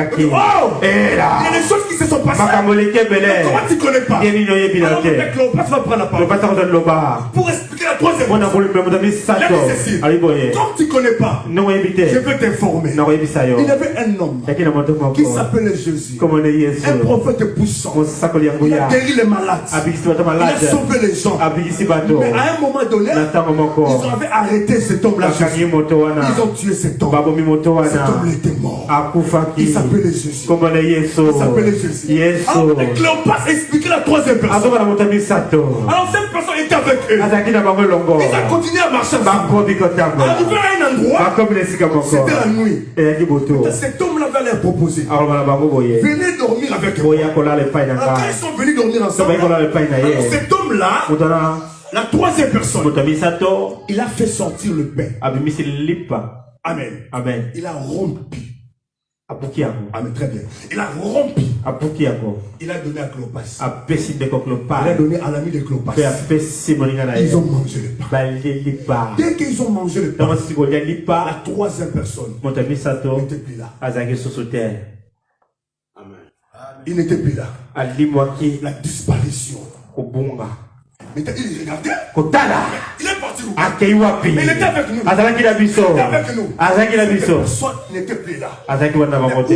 [SPEAKER 2] choses qui se sont passées. Comment tu ne connais pas? Alors Cléopas va prendre la parole pour expliquer la troisième chose. Comme tu ne connais pas, je peux t'informer. Il y avait un homme qui s'appelait Jésus, un prophète puissant. Il a guéri les malades, il a sauvé les gens. Mais à un moment donné, ils avaient arrêté cet homme-là. Ils ont tué cet homme. Cet homme était mort. Il s'appelait Jésus. Alors Cléopas expliquait la troisième personne. Alors cette personne était avec eux. Ils ont continué à marcher ensemble. Arrivé à un endroit, c'était la nuit. Cet homme-là va leur proposer. Venez dormir avec eux. Après ils sont venus dormir ensemble. Alors cet homme-là, la troisième personne, il a fait sortir le pain. Amen. Il a rompu. Amen, très bien. Il a rompu. Il a donné à Cléopas. Il a donné à l'ami de Cléopas. Ils ont mangé le pain. Dès qu'ils ont mangé le pain, la troisième personne n'était plus là. Amen. Il n'était plus là. La disparition. Mais il regardait. Il est parti où? Mais il était avec nous. Il était avec nous. Personne n'était plus là. Mais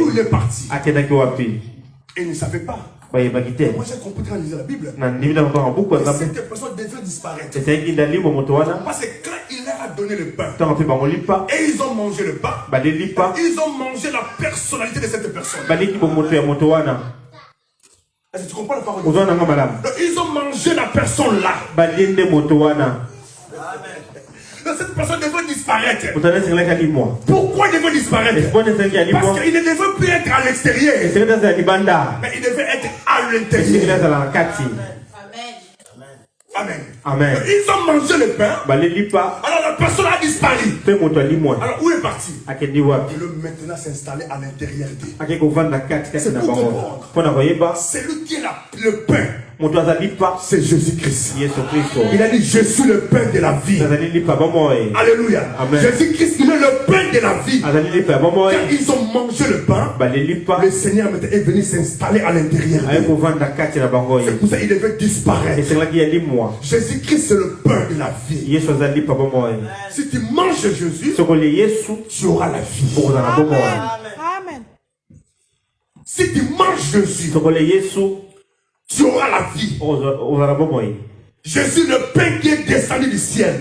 [SPEAKER 2] où il est parti? Et il ne savait pas. Moi j'ai compris quand je lisais la Bible. Cette personne devait disparaître. Parce que quand il leur a donné le pain, et ils ont mangé le pain, ils ont mangé la personnalité de cette personne. Est-ce que tu comprends la parole? Ils ont mangé la personne là. Cette personne devait disparaître. Pourquoi il devait disparaître? Parce qu'il ne devait plus être à l'extérieur, mais il devait être à l'intérieur. Amen. Ils ont mangé le pain. Alors la personne a disparu. Alors où est parti? Il veut maintenant s'installer à l'intérieur d'eux. C'est pour comprendre. C'est lui qui est le pain. C'est Jésus-Christ. Il a dit je suis le pain de la vie. Alléluia. Jésus-Christ, il est le pain de la vie. Quand ils ont mangé le pain, le Seigneur est venu s'installer à l'intérieur. C'est pour ça qu'il devait disparaître. Jésus-Christ, c'est le pain de la vie. Si tu manges Jésus, tu auras la vie. Amen. Si tu manges Jésus, tu auras la vie. Jésus, le pain qui est descendu du ciel.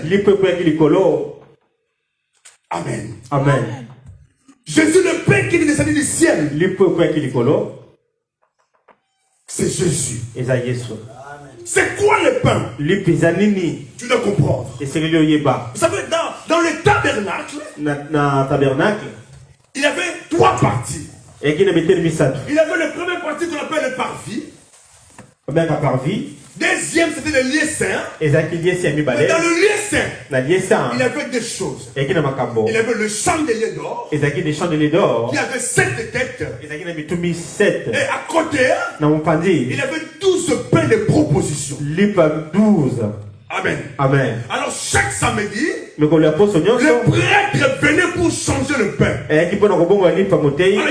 [SPEAKER 2] Amen. Jésus, le pain qui est descendu du ciel. C'est Jésus. C'est quoi le pain? Tu dois comprendre. Vous savez, dans le tabernacle, il y avait trois parties. Il y avait le premier partie qu'on appelle le parvis. Deuxième, c'était le lieu saint. Et dans le lieu saint, il y avait des choses. Il y avait le chandelier d'or. Il y avait 7 têtes. Et à côté, il y avait 12 pains de proposition. Amen. Alors chaque samedi, le prêtre venait pour changer le pain. Alors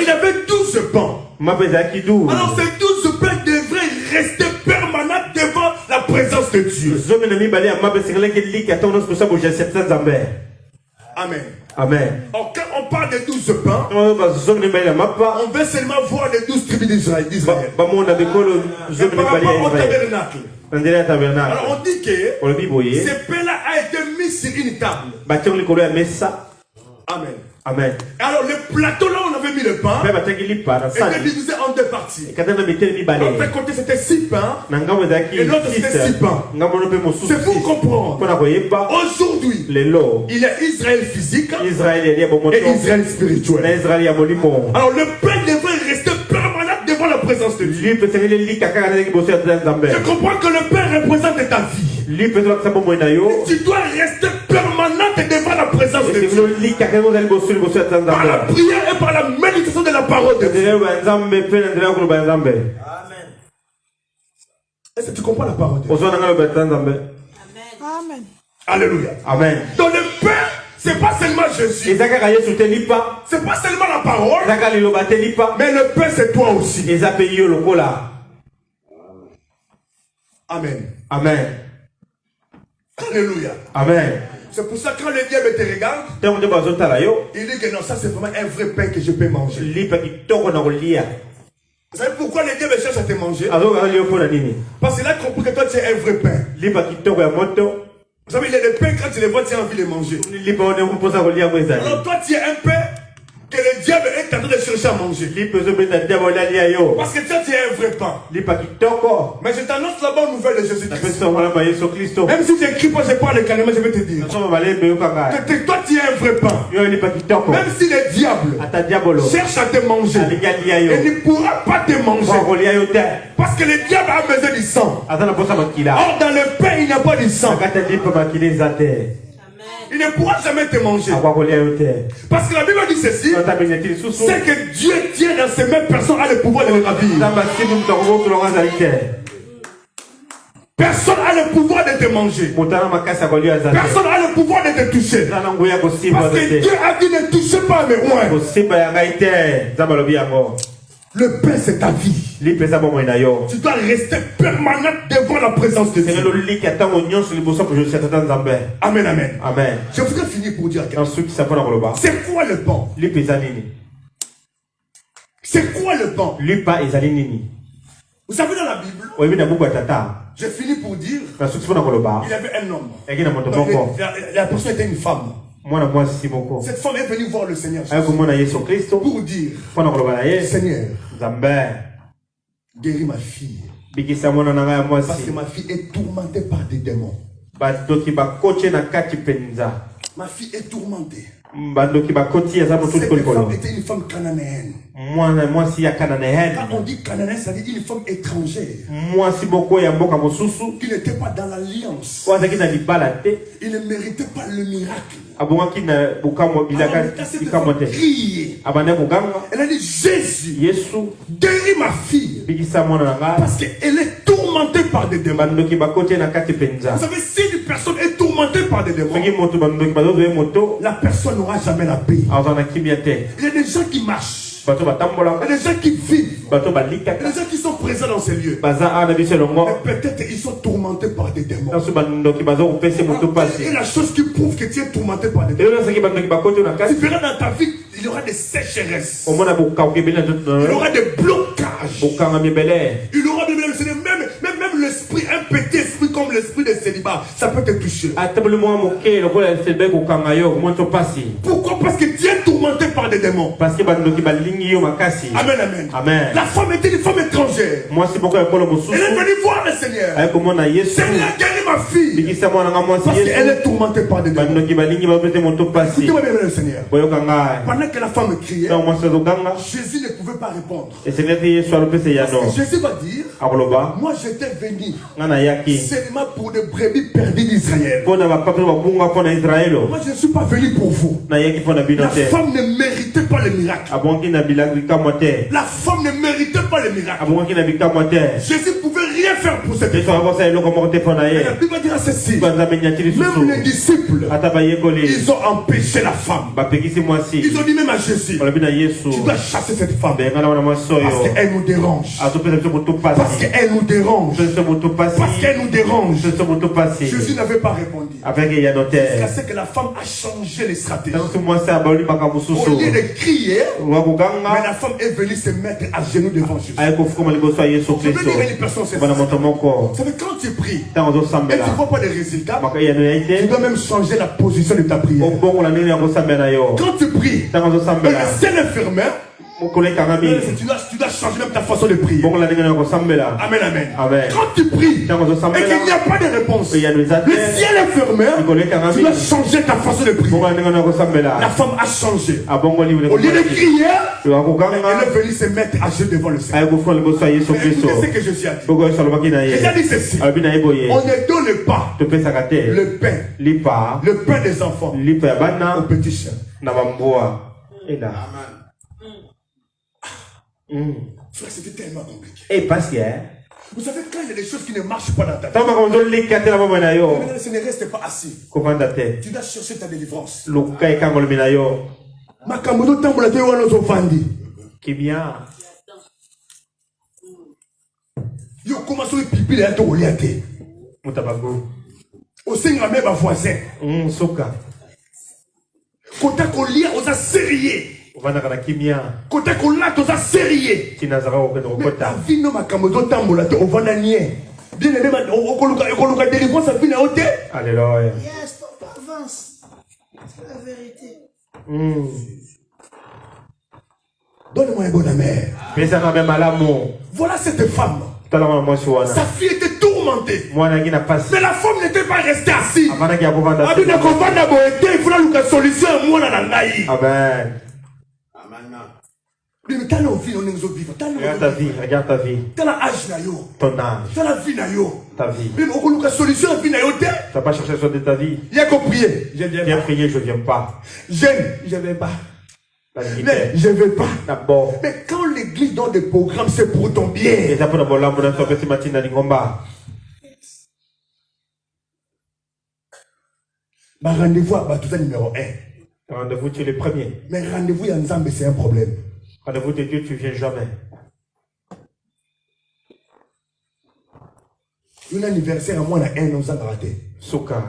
[SPEAKER 2] il avait 12 pains. Alors ces 12 pains devraient rester permanents devant la présence
[SPEAKER 3] présence de Dieu. Amen.
[SPEAKER 1] Amen.
[SPEAKER 3] Alors, quand on parle des 12 pains, on veut seulement voir les 12 tribus d'Israël. Par rapport au tabernacle. Alors on dit que ce pain-là a été mis sur une table. Amen.
[SPEAKER 1] Amen.
[SPEAKER 3] Alors le plateau là où on avait mis le pain était divisé en deux parties. L'autre côté c'était 6 pains et l'autre c'était 6 pains. C'est pour comprendre. Aujourd'hui, il y a Israël physique et Israël spirituel. Alors le pain devrait rester permanent devant la présence de Dieu. Je comprends que le pain représente ta vie. Tu dois rester permanente devant la présence de Dieu. Par la prière et par la méditation de la parole de Dieu. Amen. Est-ce que tu comprends la parole de Dieu?
[SPEAKER 1] Amen.
[SPEAKER 3] Alléluia.
[SPEAKER 1] Amen.
[SPEAKER 3] Dans le pain, c'est pas seulement Jésus. C'est pas seulement la parole. Mais le pain c'est toi aussi. Amen.
[SPEAKER 1] Amen.
[SPEAKER 3] Alléluia.
[SPEAKER 1] Amen.
[SPEAKER 3] C'est pour ça que quand le diable te regarde, il dit que non, ça c'est vraiment un vrai pain que je peux manger. Vous savez pourquoi le diable cherche à te manger? Parce qu'il a compris que toi tu es un vrai pain. Vous savez, il y a des pains, quand tu les vois, tu as envie de les manger. Alors toi tu es un pain que le diable est en train de chercher à manger. Parce que toi tu es un vrai pain. Mais je t'annonce la bonne nouvelle de Jésus-Christ. Même si j'écris pas, je parle carrément, je vais te dire que toi tu es un vrai pain. Même si le diable cherche à te manger, il ne pourra pas te manger. Parce que le diable a besoin du sang. Or dans le pain il n'y a pas du sang. Il ne pourra jamais te manger. Parce que la Bible dit ceci, c'est que Dieu tient dans ses mêmes personnes a le pouvoir de le ravir. Personne n'a le pouvoir de te manger. Personne n'a le pouvoir de te toucher. Parce que Dieu a dit ne touchez pas mes oins. Le pain c'est ta vie. Tu dois rester permanent devant la présence de Dieu. Amen, amen.
[SPEAKER 1] Amen.
[SPEAKER 3] Je voudrais finir pour dire quelque chose. C'est quoi le pain? C'est quoi le pain? Vous savez dans la Bible, je finis pour dire, il y avait un homme. La personne était une femme. Cette femme est venue voir le Seigneur pour dire, Seigneur, guéris ma fille. Parce que ma fille est tourmentée par des démons. Ma fille est tourmentée. Cette femme était une femme cananéenne. Quand on dit cananéenne, ça veut dire une femme étrangère. Qui n'était pas dans l'alliance. Il ne méritait pas le miracle. Elle a dit Jésus, guéris ma fille. Parce qu'elle est tourmentée par des démons. Vous savez, si une personne est tourmentée par des démons, la personne n'aura jamais la paix. Il y a des gens qui marchent. Il y a des gens qui vivent. Il y a des gens qui sont présents dans ces lieux. Mais peut-être ils sont tourmentés par des démons. Et la chose qui prouve que tu es tourmenté par des démons, tu verras dans ta vie, il y aura des sécheresses. Il y aura des blocages. Il y aura même l'esprit, un petit esprit comme l'esprit de célibat, ça peut te toucher. Pourquoi? Parce que tu es tourmenté par des démons. Amen, amen.
[SPEAKER 1] Amen.
[SPEAKER 3] La femme était une femme étrangère. Elle est venue voir le Seigneur. Seigneur, guéris ma fille. Parce qu'elle est tourmentée par des démons. Écoutez-moi bien, le Seigneur. Pendant que la femme criait, Jésus ne pouvait pas répondre. Parce que Jésus va dire, moi j'étais venu seulement pour des brebis perdues d'Israël. Moi je ne suis pas venu pour vous. La femme ne méritait pas le miracle. La femme ne méritait pas le miracle. Jésus ne pouvait rien faire pour cette femme. Mais la Bible dit à ceci. Même les disciples, ils ont empêché la femme. Ils ont dit même à Jésus, tu dois chasser cette femme. Parce qu'elle nous dérange. Parce qu'elle nous dérange. Parce qu'elle nous dérange. Jésus n'avait pas répondu. C'est que la femme a changé les stratégies. Au lieu de crier, mais la femme est venue se mettre à genoux devant Jésus. Je veux dire à une personne, c'est ça. Vous savez, quand tu pries, et tu ne vois pas de résultats, tu dois même changer la position de ta prière. Quand tu pries, le ciel est fermé, tu dois changer même ta façon de prier. Amen, amen. Quand tu pries et qu'il n'y a pas de réponse, le ciel est fermé, tu dois changer ta façon de prier. La femme a changé. Au lieu de crier, elle est venue se mettre à genoux devant le Seigneur. Écoutez ce que je suis à dire. J'ai dit ceci. On ne donne pas le pain des enfants aux petits chiens. Amen. Frère, c'était tellement compliqué. Vous savez, quand il y a des choses qui ne marchent pas dans ta vie, ce ne reste pas assis. Tu dois chercher ta délivrance. Yo commence à pipi là to oliate. Au Seigneur même voisin. Kota kolia oza sérieux. Kota kola toza sérieux. La vie no makambo tambola to ovana nie. Bien aimé okoluka délivrance vie na ote.
[SPEAKER 1] Alléluia.
[SPEAKER 2] Yes, papa avance. C'est la vérité.
[SPEAKER 3] Donne-moi un bon amour. Voilà cette femme. Sa fille était tourmentée. Mais la femme n'était pas restée assise. Il faut la solution.
[SPEAKER 1] Amen.
[SPEAKER 3] Regarde
[SPEAKER 1] ta vie, regarde ta vie. Ton âge. Ta vie. Tu n'as pas cherché sur ta vie. Viens prier, je ne viens pas.
[SPEAKER 3] Je ne vais pas. Mais je ne veux pas. Mais quand l'église donne des programmes, c'est pour ton bien. Rendez-vous à tout numéro 1.
[SPEAKER 1] Rendez-vous, tu es le premier.
[SPEAKER 3] Mais rendez-vous à Nzambe, c'est un problème.
[SPEAKER 1] Rendez-vous de Dieu, tu ne viens jamais.
[SPEAKER 3] Un anniversaire à moi, on a un an, raté.
[SPEAKER 1] Souka.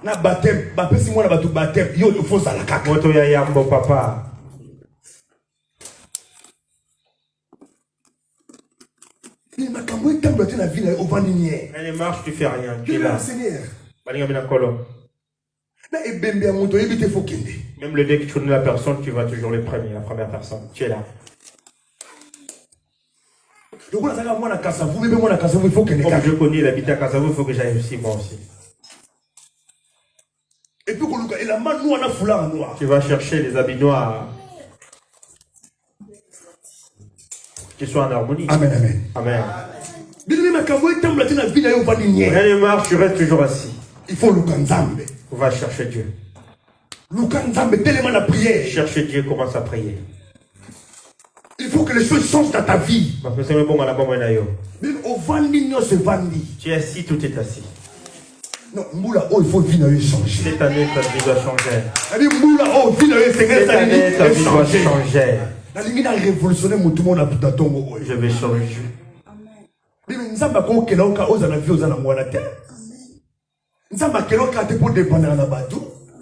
[SPEAKER 3] Na baptême, si moi na batu baptême, yo il faut ça la caca.
[SPEAKER 1] Moto ya yambo papa.
[SPEAKER 3] Il m'a camoué tant de la vie au vandinier.
[SPEAKER 1] Elle marche, tu fais rien. Tu es là.
[SPEAKER 3] Seigneur.
[SPEAKER 1] Même le dès que tu connais la personne, tu vas toujours le premier, la première personne. Tu es là.
[SPEAKER 3] Comme je
[SPEAKER 1] connais l'habitat à Kassavou, il faut que j'aille aussi, moi aussi.
[SPEAKER 3] Et puis, il a mal noir, foulard noir.
[SPEAKER 1] Tu vas chercher les habits noirs qui soient en harmonie.
[SPEAKER 3] Amen, amen.
[SPEAKER 1] Amen.
[SPEAKER 3] Rien
[SPEAKER 1] ne marche, tu restes toujours assis.
[SPEAKER 3] Il faut l'ukanzambe.
[SPEAKER 1] On va chercher Dieu.
[SPEAKER 3] L'ukanzambe, tellement la prière.
[SPEAKER 1] Chercher Dieu, commence à prier.
[SPEAKER 3] Il faut que les choses changent dans ta vie.
[SPEAKER 1] Tu es assis, tout est assis.
[SPEAKER 3] Non, Moula, oh, il faut vivre changer.
[SPEAKER 1] Cette année, ta vie doit changer.
[SPEAKER 3] Moula, oh,
[SPEAKER 1] cette année, ta vie doit changer.
[SPEAKER 3] Je vais changer.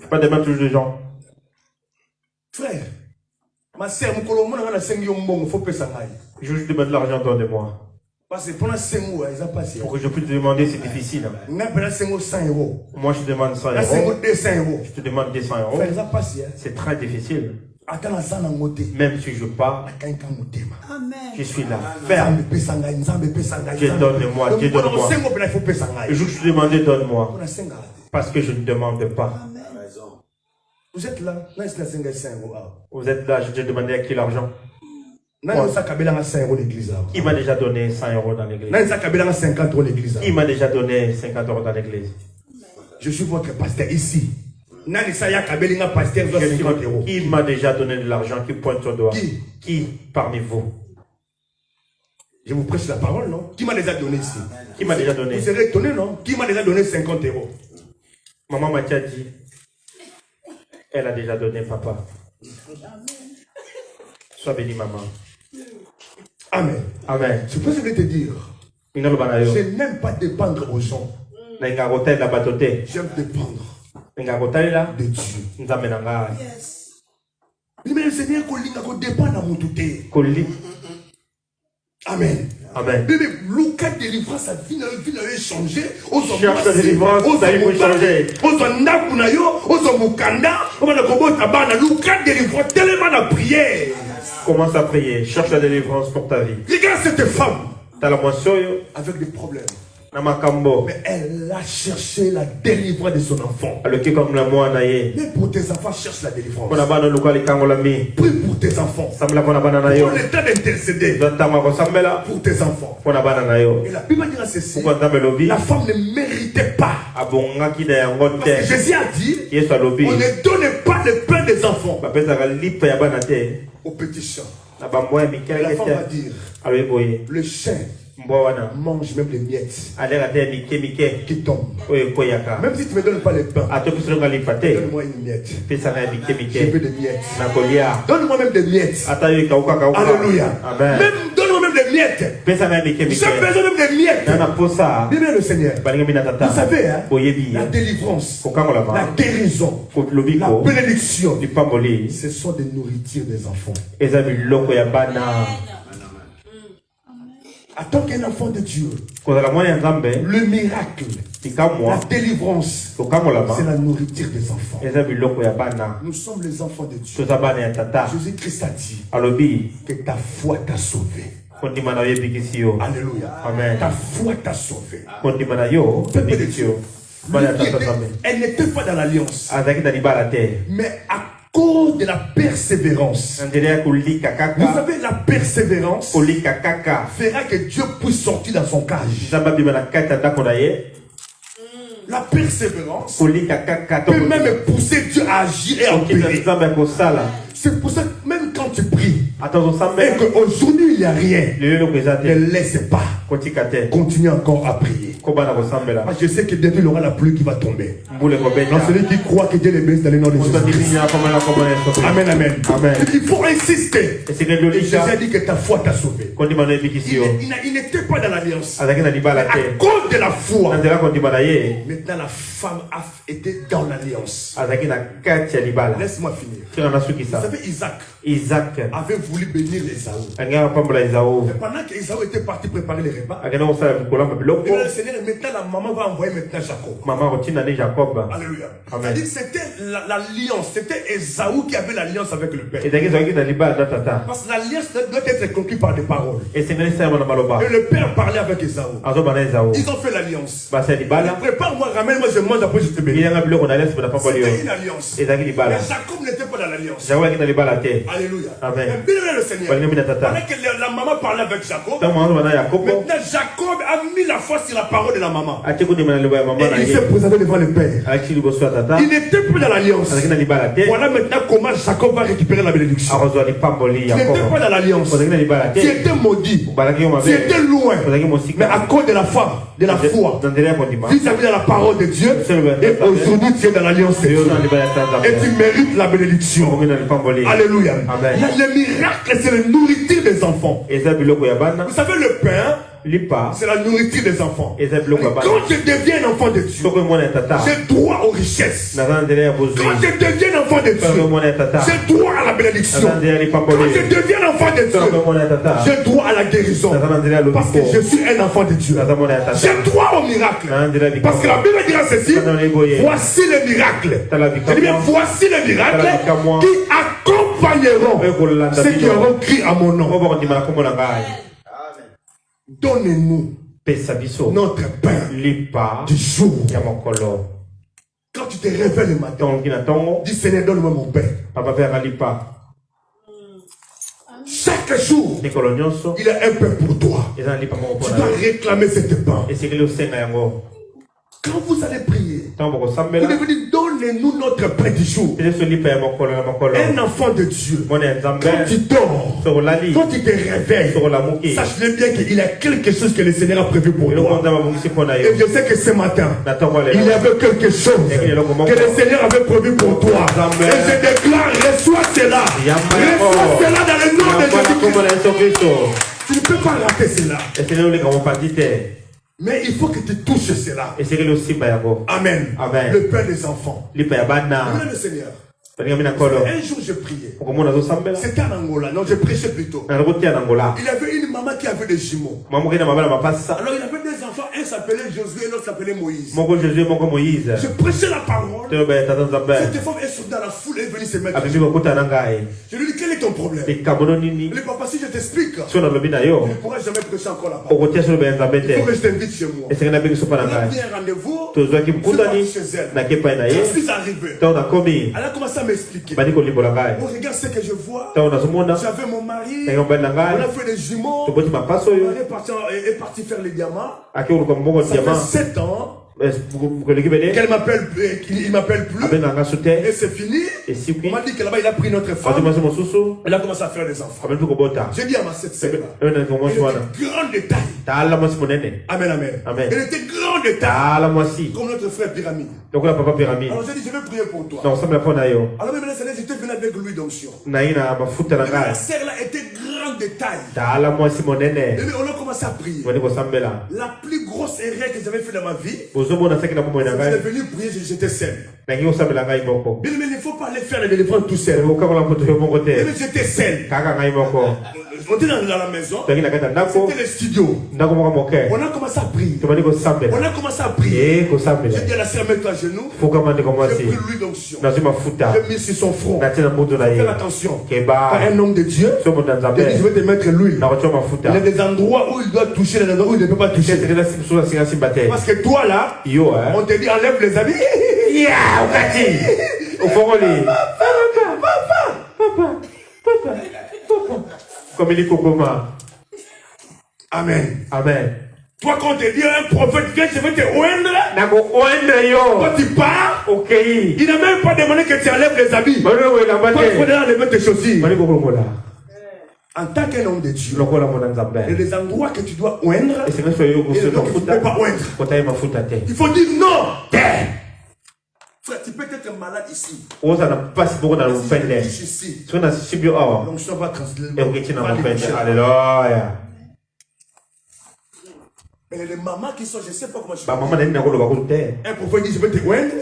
[SPEAKER 1] Pas dépendre toujours des gens.
[SPEAKER 3] Frère, ma sœur,
[SPEAKER 1] je veux juste demander l'argent, donne-moi.
[SPEAKER 3] Parce que pendant 5 mois, ils ont passé.
[SPEAKER 1] Pour que je puisse te demander, c'est difficile.
[SPEAKER 3] Moi,
[SPEAKER 1] je demande 100 euros. Je te demande 200 euros. C'est très difficile. Même si je pars, je suis là. Ferme. Dieu donne-moi, Dieu donne-moi. Le jour que je te demandais, donne-moi. Parce que je ne demande pas.
[SPEAKER 3] Vous êtes là.
[SPEAKER 1] Vous êtes là, je t'ai demandé à qui l'argent. Il m'a déjà donné 100 euros dans l'église. Il m'a déjà donné 50 euros dans l'église.
[SPEAKER 3] Je suis votre pasteur ici.
[SPEAKER 1] Qui m'a déjà donné de l'argent? Qui pointe son doigt? Qui parmi vous?
[SPEAKER 3] Je vous prêche la parole, non? Qui m'a déjà donné ici?
[SPEAKER 1] Qui m'a déjà donné?
[SPEAKER 3] Vous serez étonné, non? Qui m'a déjà donné 50 euros?
[SPEAKER 1] Maman m'a déjà dit. Elle a déjà donné, papa. Sois béni, maman.
[SPEAKER 3] Amen.
[SPEAKER 1] Amen.
[SPEAKER 3] C'est pour ça que je vais te dire. Je n'aime pas dépendre aux gens. J'aime dépendre de Dieu.
[SPEAKER 1] Yes.
[SPEAKER 3] Mais le Seigneur, il dépend de mon tout. Amen.
[SPEAKER 1] Amen.
[SPEAKER 3] Bébé, Lucas délivrance, sa vie n'a changé.
[SPEAKER 1] Cherche la délivrance, ça a changé. Commence à prier. Cherche la délivrance pour ta vie.
[SPEAKER 3] Regarde cette femme.
[SPEAKER 1] T'as la moisson
[SPEAKER 3] avec des problèmes.
[SPEAKER 1] Mais
[SPEAKER 3] elle a cherché la délivrance de son enfant.
[SPEAKER 1] Mais
[SPEAKER 3] pour tes enfants, cherche la délivrance.
[SPEAKER 1] Prie
[SPEAKER 3] pour tes enfants. Prends le temps d'intercéder pour tes enfants. Et la Bible dit ceci. La femme ne méritait pas. Parce que Jésus a dit, on ne donne pas le pain des enfants aux petits chiens. La femme va dire, le chien mange même les miettes qui tombent. Même si tu ne me donnes pas le pain, donne-moi une miette. Je veux des miettes. Donne-moi même des miettes. Alléluia. Même donne-moi même des miettes. J'ai besoin même des miettes. Bien le Seigneur. Vous savez, hein, la délivrance, la guérison, la bénédiction, ce sont des nourritures des enfants. Attends qu'un enfant de Dieu, le miracle, la délivrance, c'est la nourriture des enfants. Nous sommes les enfants de Dieu. Jésus-Christ a dit que ta foi t'a sauvé. Alléluia.
[SPEAKER 1] Amen.
[SPEAKER 3] Ta foi t'a sauvé.
[SPEAKER 1] Peuple de Dieu.
[SPEAKER 3] Elle n'était pas dans l'alliance. Mais à cause de la persévérance. Vous savez, la persévérance fera que Dieu puisse sortir dans son cage. La persévérance peut même pousser Dieu à agir et à opérer. C'est pour ça que même quand tu pries et qu'aujourd'hui il n'y a rien, ne laisse pas. Continue encore à prier. Parce que je sais que bientôt il y aura la pluie qui va tomber. Donc celui qui croit que Dieu les bénisse dans le nom de Jésus. Amen, amen. Il faut insister. Jésus a dit que ta foi t'a sauvé. Il n'était pas dans l'alliance. À cause de la foi. Maintenant la femme a été dans l'alliance. Laisse-moi finir. Vous savez, Isaac avait voulu bénir Esaü. Et pendant qu'Esaü était parti préparer les repas, le Seigneur, maintenant la maman va envoyer maintenant Jacob. Alléluia. C'est-à-dire que c'était l'alliance, c'était Esaü qui avait l'alliance avec le Père. Parce que l'alliance doit être conclue par des paroles. Et le Père parlait avec Esaü. Ils ont fait l'alliance. Prépare-moi, ramène-moi, je mange, après je te bénis. C'était une alliance. Mais Jacob n'était pas dans l'alliance. Alléluia.
[SPEAKER 1] Amen.
[SPEAKER 3] Mais bien le Seigneur. Pendant que la maman parlait avec Jacob, maintenant Jacob a mis la foi sur la parole de la maman. Et il s'est présenté devant le Père. Il n'était plus dans l'alliance. Voilà maintenant comment Jacob va récupérer la bénédiction. Il n'était pas dans l'alliance. Tu étais maudit. Tu étais loin. Mais à cause de la foi, vis-à-vis de la parole de Dieu, et aujourd'hui tu es dans l'alliance de Dieu. Et tu mérites la bénédiction. Alléluia. Le miracle, c'est la nourriture des enfants. Vous savez, le pain, c'est la nourriture des enfants. Quand je deviens un enfant de Dieu, j'ai droit aux richesses. Quand je deviens un enfant de Dieu, j'ai droit à la bénédiction. Quand je deviens un enfant de Dieu, j'ai droit à la guérison. Parce que je suis un enfant de Dieu. J'ai droit au miracle. Parce que la Bible dira ceci: voici le miracle. Je dis bien, voici le miracle qui accompagneront ceux qui auront crié à mon nom. Donnez-nous notre pain du jour. Quand tu te réveilles le matin, dis Seigneur, donne-moi mon pain. Chaque jour, il y a un pain pour toi. Tu dois réclamer cette pain. Quand vous allez prier, vous devez dire, donne donne-nous notre pain du jour. Un enfant de Dieu. Quand tu dors, quand tu te réveilles, sache-le bien qu'il y a quelque chose que le Seigneur a prévu pour toi. Et je sais que ce matin, il y avait quelque chose que le Seigneur avait prévu pour toi. Et je déclare, reçois cela. Reçois cela dans le nom de Jésus-Christ. Tu ne peux pas rater cela. Mais il faut que tu touches cela. Amen. Amen. Le Père des enfants. Le Seigneur. Un jour je priais. C'était en Angola. Non, je prêchais plutôt. Il y avait une maman qui avait des jumeaux. Alors il avait des enfants. Un s'appelait Josué et l'autre s'appelait Moïse. Je prêchais la parole. Cette femme est sortie dans la foule et est venue se mettre. Je lui dis, quel est ton problème? Il dit, papa, si je t'explique, tu ne pourras jamais prêcher encore la parole. Il faut que je t'invite chez moi. On a pris un rendez-vous. Je suis chez elle. Je suis arrivé. Elle a commencé à m'expliquer. Oh, regarde ce que je vois. J'avais mon mari. On a fait des jumeaux. On est parti faire les diamants. Ça fait 7 ans. Qu'elle m'appelle, il m'appelle plus. Et c'est fini. On m'a dit que là-bas il a pris notre femme. Elle a commencé à faire des enfants. J'ai dit à ma sœur, elle était grande de taille. Amen, amen. Elle était grande de taille. Comme notre frère Pyramide. Alors j'ai dit, je vais prier pour toi. Alors même le Seigneur, j'étais venu avec lui d'onction. La sœur là était grande de taille. Et on a commencé à prier. La plus grosse erreur que j'avais fait dans ma vie, je suis venu prier, j'étais seul. Mais il ne faut pas aller faire les délivrances tout seul. Mais j'étais seul. On était dans la maison. C'était le studio. On a commencé à prier. J'ai dit à la sœur, mets-toi à genoux. J'ai pris l'huile d'onction. J'ai mis sur son front. Fais attention. Par un homme de Dieu, je vais te mettre l'huile. Il y a des endroits où il doit toucher, des endroits où il ne peut pas toucher. Parce que toi là, on te dit enlève les habits.
[SPEAKER 1] Comme il est Kokoma.
[SPEAKER 3] Amen.
[SPEAKER 1] Amen.
[SPEAKER 3] Toi, quand on te dit un prophète vient, je vais te oindre. Quand tu pars, il n'a même pas demandé que tu enlèves les habits. Toi, il faut enlever tes chaussures. En tant qu'un homme de Dieu, il y a des endroits que tu dois oindre et d'autres que tu ne peux pas oindre. Il faut dire non. Frère, tu peux être malade ici. Ici. Donc je va transmettre.
[SPEAKER 1] Alléluia.
[SPEAKER 3] Et les mamans qui sont, je ne sais pas comment je fais. Un prophète dit, je vais te oindre.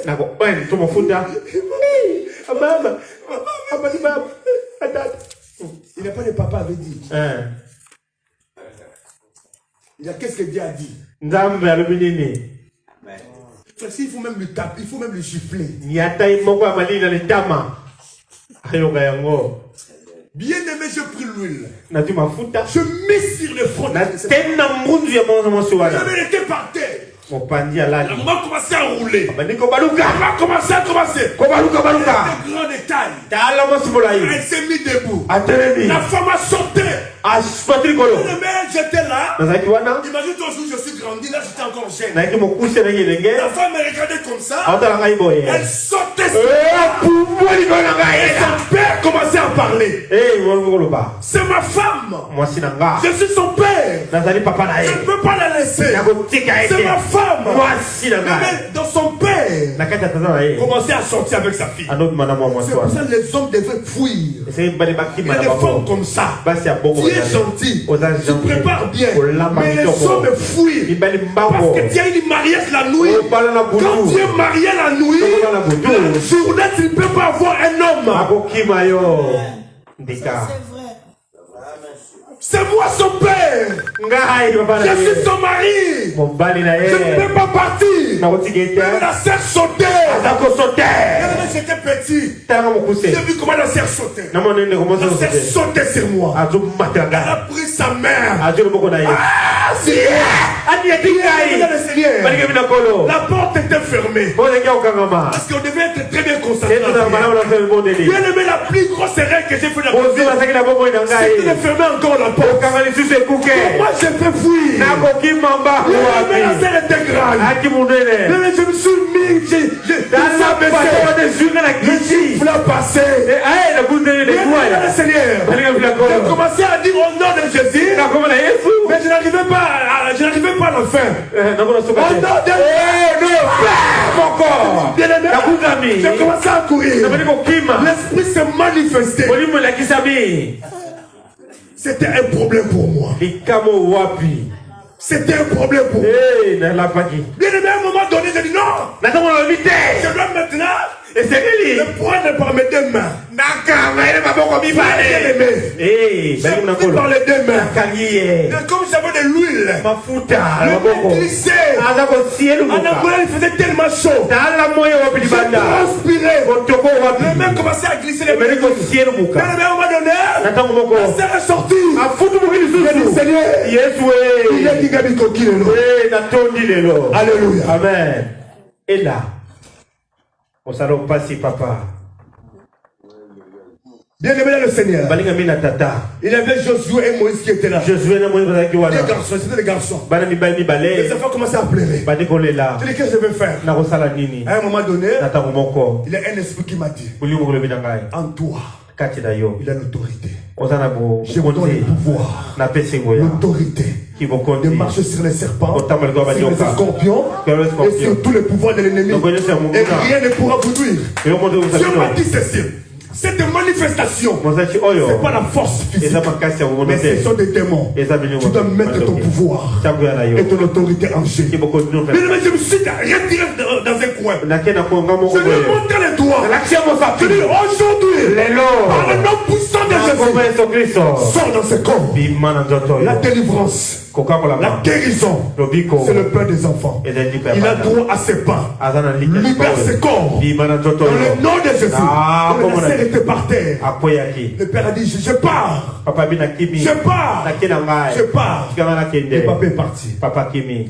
[SPEAKER 3] Il n'y a pas de papa avait dit. Il y a qu'est-ce que Dieu a dit. Frère, il faut même le taper, il faut même le gifler. Bien aimé, je pris l'huile. Je mets sur le front. J'avais été par terre. La maman commençait à rouler. Elle était grande de taille. Elle s'est mise debout. La femme a sauté. J'étais là. Imagine toi, je suis grandi, là j'étais encore jeune. La femme me regardait comme ça. Elle sautait. Et son père commençait à parler. C'est ma femme. Je suis son père. Je ne peux pas la laisser. C'est ma femme. Mais dans son père, commençait à sortir avec sa fille. C'est pour ça que les hommes devaient fuir. Il y a des femmes comme ça. Tu es gentil, tu prépares bien, mais les hommes fuient. Parce que tu as une mariage la nuit. Quand tu es marié la nuit, la journée, tu ne peux pas avoir un homme.
[SPEAKER 4] C'est vrai.
[SPEAKER 3] C'est moi son père. Je suis son mari. Je ne peux pas partir. Mais la sœur sautait. J'étais petit. J'ai vu comment la sœur sautait. La sœur sautait sur moi. Elle a pris sa mère. La porte était fermée. Parce qu'on devait être très bien concentré. consacrer à la prière. Bien aimé, la plus grosse erreur que j'ai fait dans ma vie, c'était de fermer encore la porte. Moi, j'ai fait fuir. Mais la scène était grave. Mais je me suis mis, le gifle a passé. Le Seigneur, j'ai commencé à dire au nom de Jésus, mais je n'arrivais pas à la fin. Au nom de bien aimé, j'ai commencé à courir. L'esprit s'est manifesté. C'était un problème pour moi. C'était un problème pour moi. Bien aimé, à un moment donné, j'ai dit non. Je dois maintenant le prendre par mes deux mains. Bien aimé, j'ai pris par les deux mains. Comme j'avais de l'huile, le glissé. En Angola, il faisait tellement chaud. J'ai transpiré. Les mains commençaient à glisser les mains. Bien aimé, à un moment donné, la sœur est sortie. Seigneur, alléluia.
[SPEAKER 4] Amen. Et là, on s'en passe, papa.
[SPEAKER 3] Bien aimé dans le Seigneur. Il y avait Josué et Moïse qui étaient là. Des garçons, c'était des garçons. Les enfants commençaient à pleurer. Je dis, qu'est-ce que je vais faire? À un moment donné, il y a un esprit qui m'a dit, en toi, il a l'autorité. Je vous donne le pouvoir, l'autorité de marcher sur les serpents, sur les scorpions et sur tous les pouvoirs de l'ennemi. Et rien ne pourra vous nuire. Dieu m'a dit ceci. Cette manifestation, c'est pas la force physique, mais ce sont des démons. Tu dois mettre ton pouvoir et ton autorité en jeu. Mais je me suis retiré dans un coin. Je lui ai montré les doigts. Je lui ai dit aujourd'hui, par le nom puissant de Jésus, sors dans ce corps. La délivrance, la guérison, c'est le Père des enfants. Il a droit à ses pas. Libère ses corps. Dans le nom de Jésus. La sœur était par terre. Le Père a dit, je pars. Je pars. Je pars. Le papa est parti.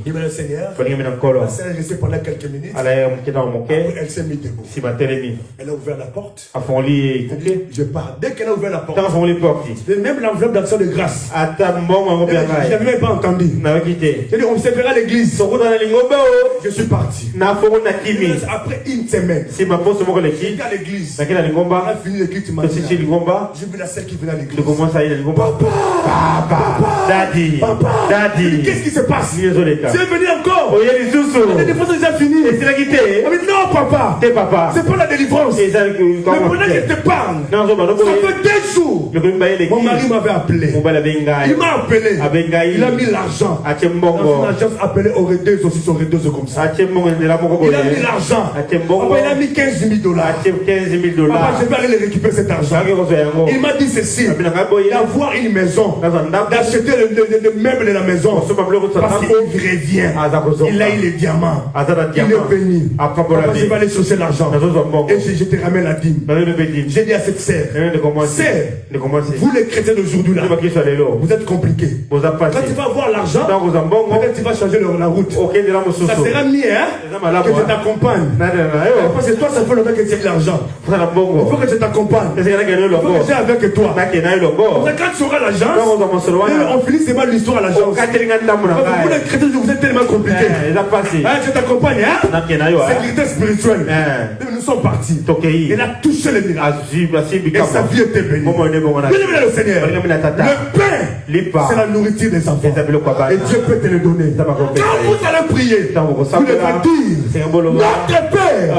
[SPEAKER 3] Il m'a dit, Seigneur, la sœur est restée pendant quelques minutes. Après, elle s'est mise debout. Elle a ouvert la porte. Je pars. Dès qu'elle a ouvert la porte, même l'enveloppe d'action de grâce, je n'avais même pas entendu. J'ai dit, on se verra à l'église. Je suis parti. Après une semaine, j'étais à l'église. On a fini l'église, tu m'as dit. J'ai vu la sœur qui venait à l'église. Daddy. Qu'est-ce qui se passe? Tu es venu encore? La délivrance est déjà finie. On dit non, papa. C'est pas la délivrance. Le bonheur que je te parle, ça fait 2 jours. Mon mari m'avait appelé. Il m'a appelé. Il a mis l'argent dans une agence appelée Oredeuse, aussi Oredeuse comme ça. Il a mis l'argent. Il a mis $15 000. Papa, je vais aller le récupérer cet argent. Il m'a dit ceci, d'avoir une maison, d'acheter le meuble de la maison, parce qu'il revient. Il a eu les diamants. Il est venu. Papa, je vais aller chercher l'argent. Et je te ramène la dîme. J'ai dit à cette sœur, vous les chrétiens d'aujourd'hui là, vous êtes compliqués. Quand tu vas avoir l'argent, peut-être tu vas changer la route. Ça sera mieux que je t'accompagne. Parce que toi, ça fait longtemps que tu as de l'argent. Il faut que je t'accompagne. Il faut que j'ai avec toi. Quand tu auras l'argent, on finit seulement l'histoire à l'argent. Vous les chrétiens, vous êtes tellement compliqués. Je t'accompagne. Sécurité spirituelle. Nous sommes partis. Il a touché le miracle. Et sa vie était bénie. Bien le Seigneur. Le pain, c'est la nourriture des enfants. Et Dieu peut te le donner. Quand vous allez prier, vous devez dire, notre Père,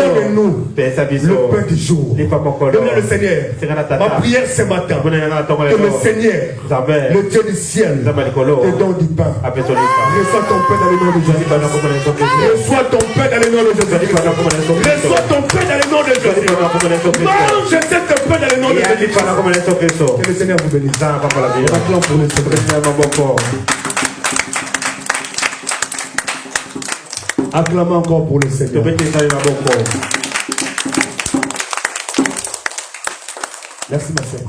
[SPEAKER 3] donne-nous le pain du jour. Bien le Seigneur. Ma prière ce matin, que le Seigneur, le Dieu du ciel, te donne du pain. Reçois ton pain dans le nom de Jésus. Reçois ton pain dans le nom de Jésus. Reçois ton pain dans le nom de Jésus. Mange cette pain dans le nom de Jésus. Que le Seigneur vous bénisse. Acclame pour le Seigneur. Acclame encore pour le Seigneur. Merci ma sœur.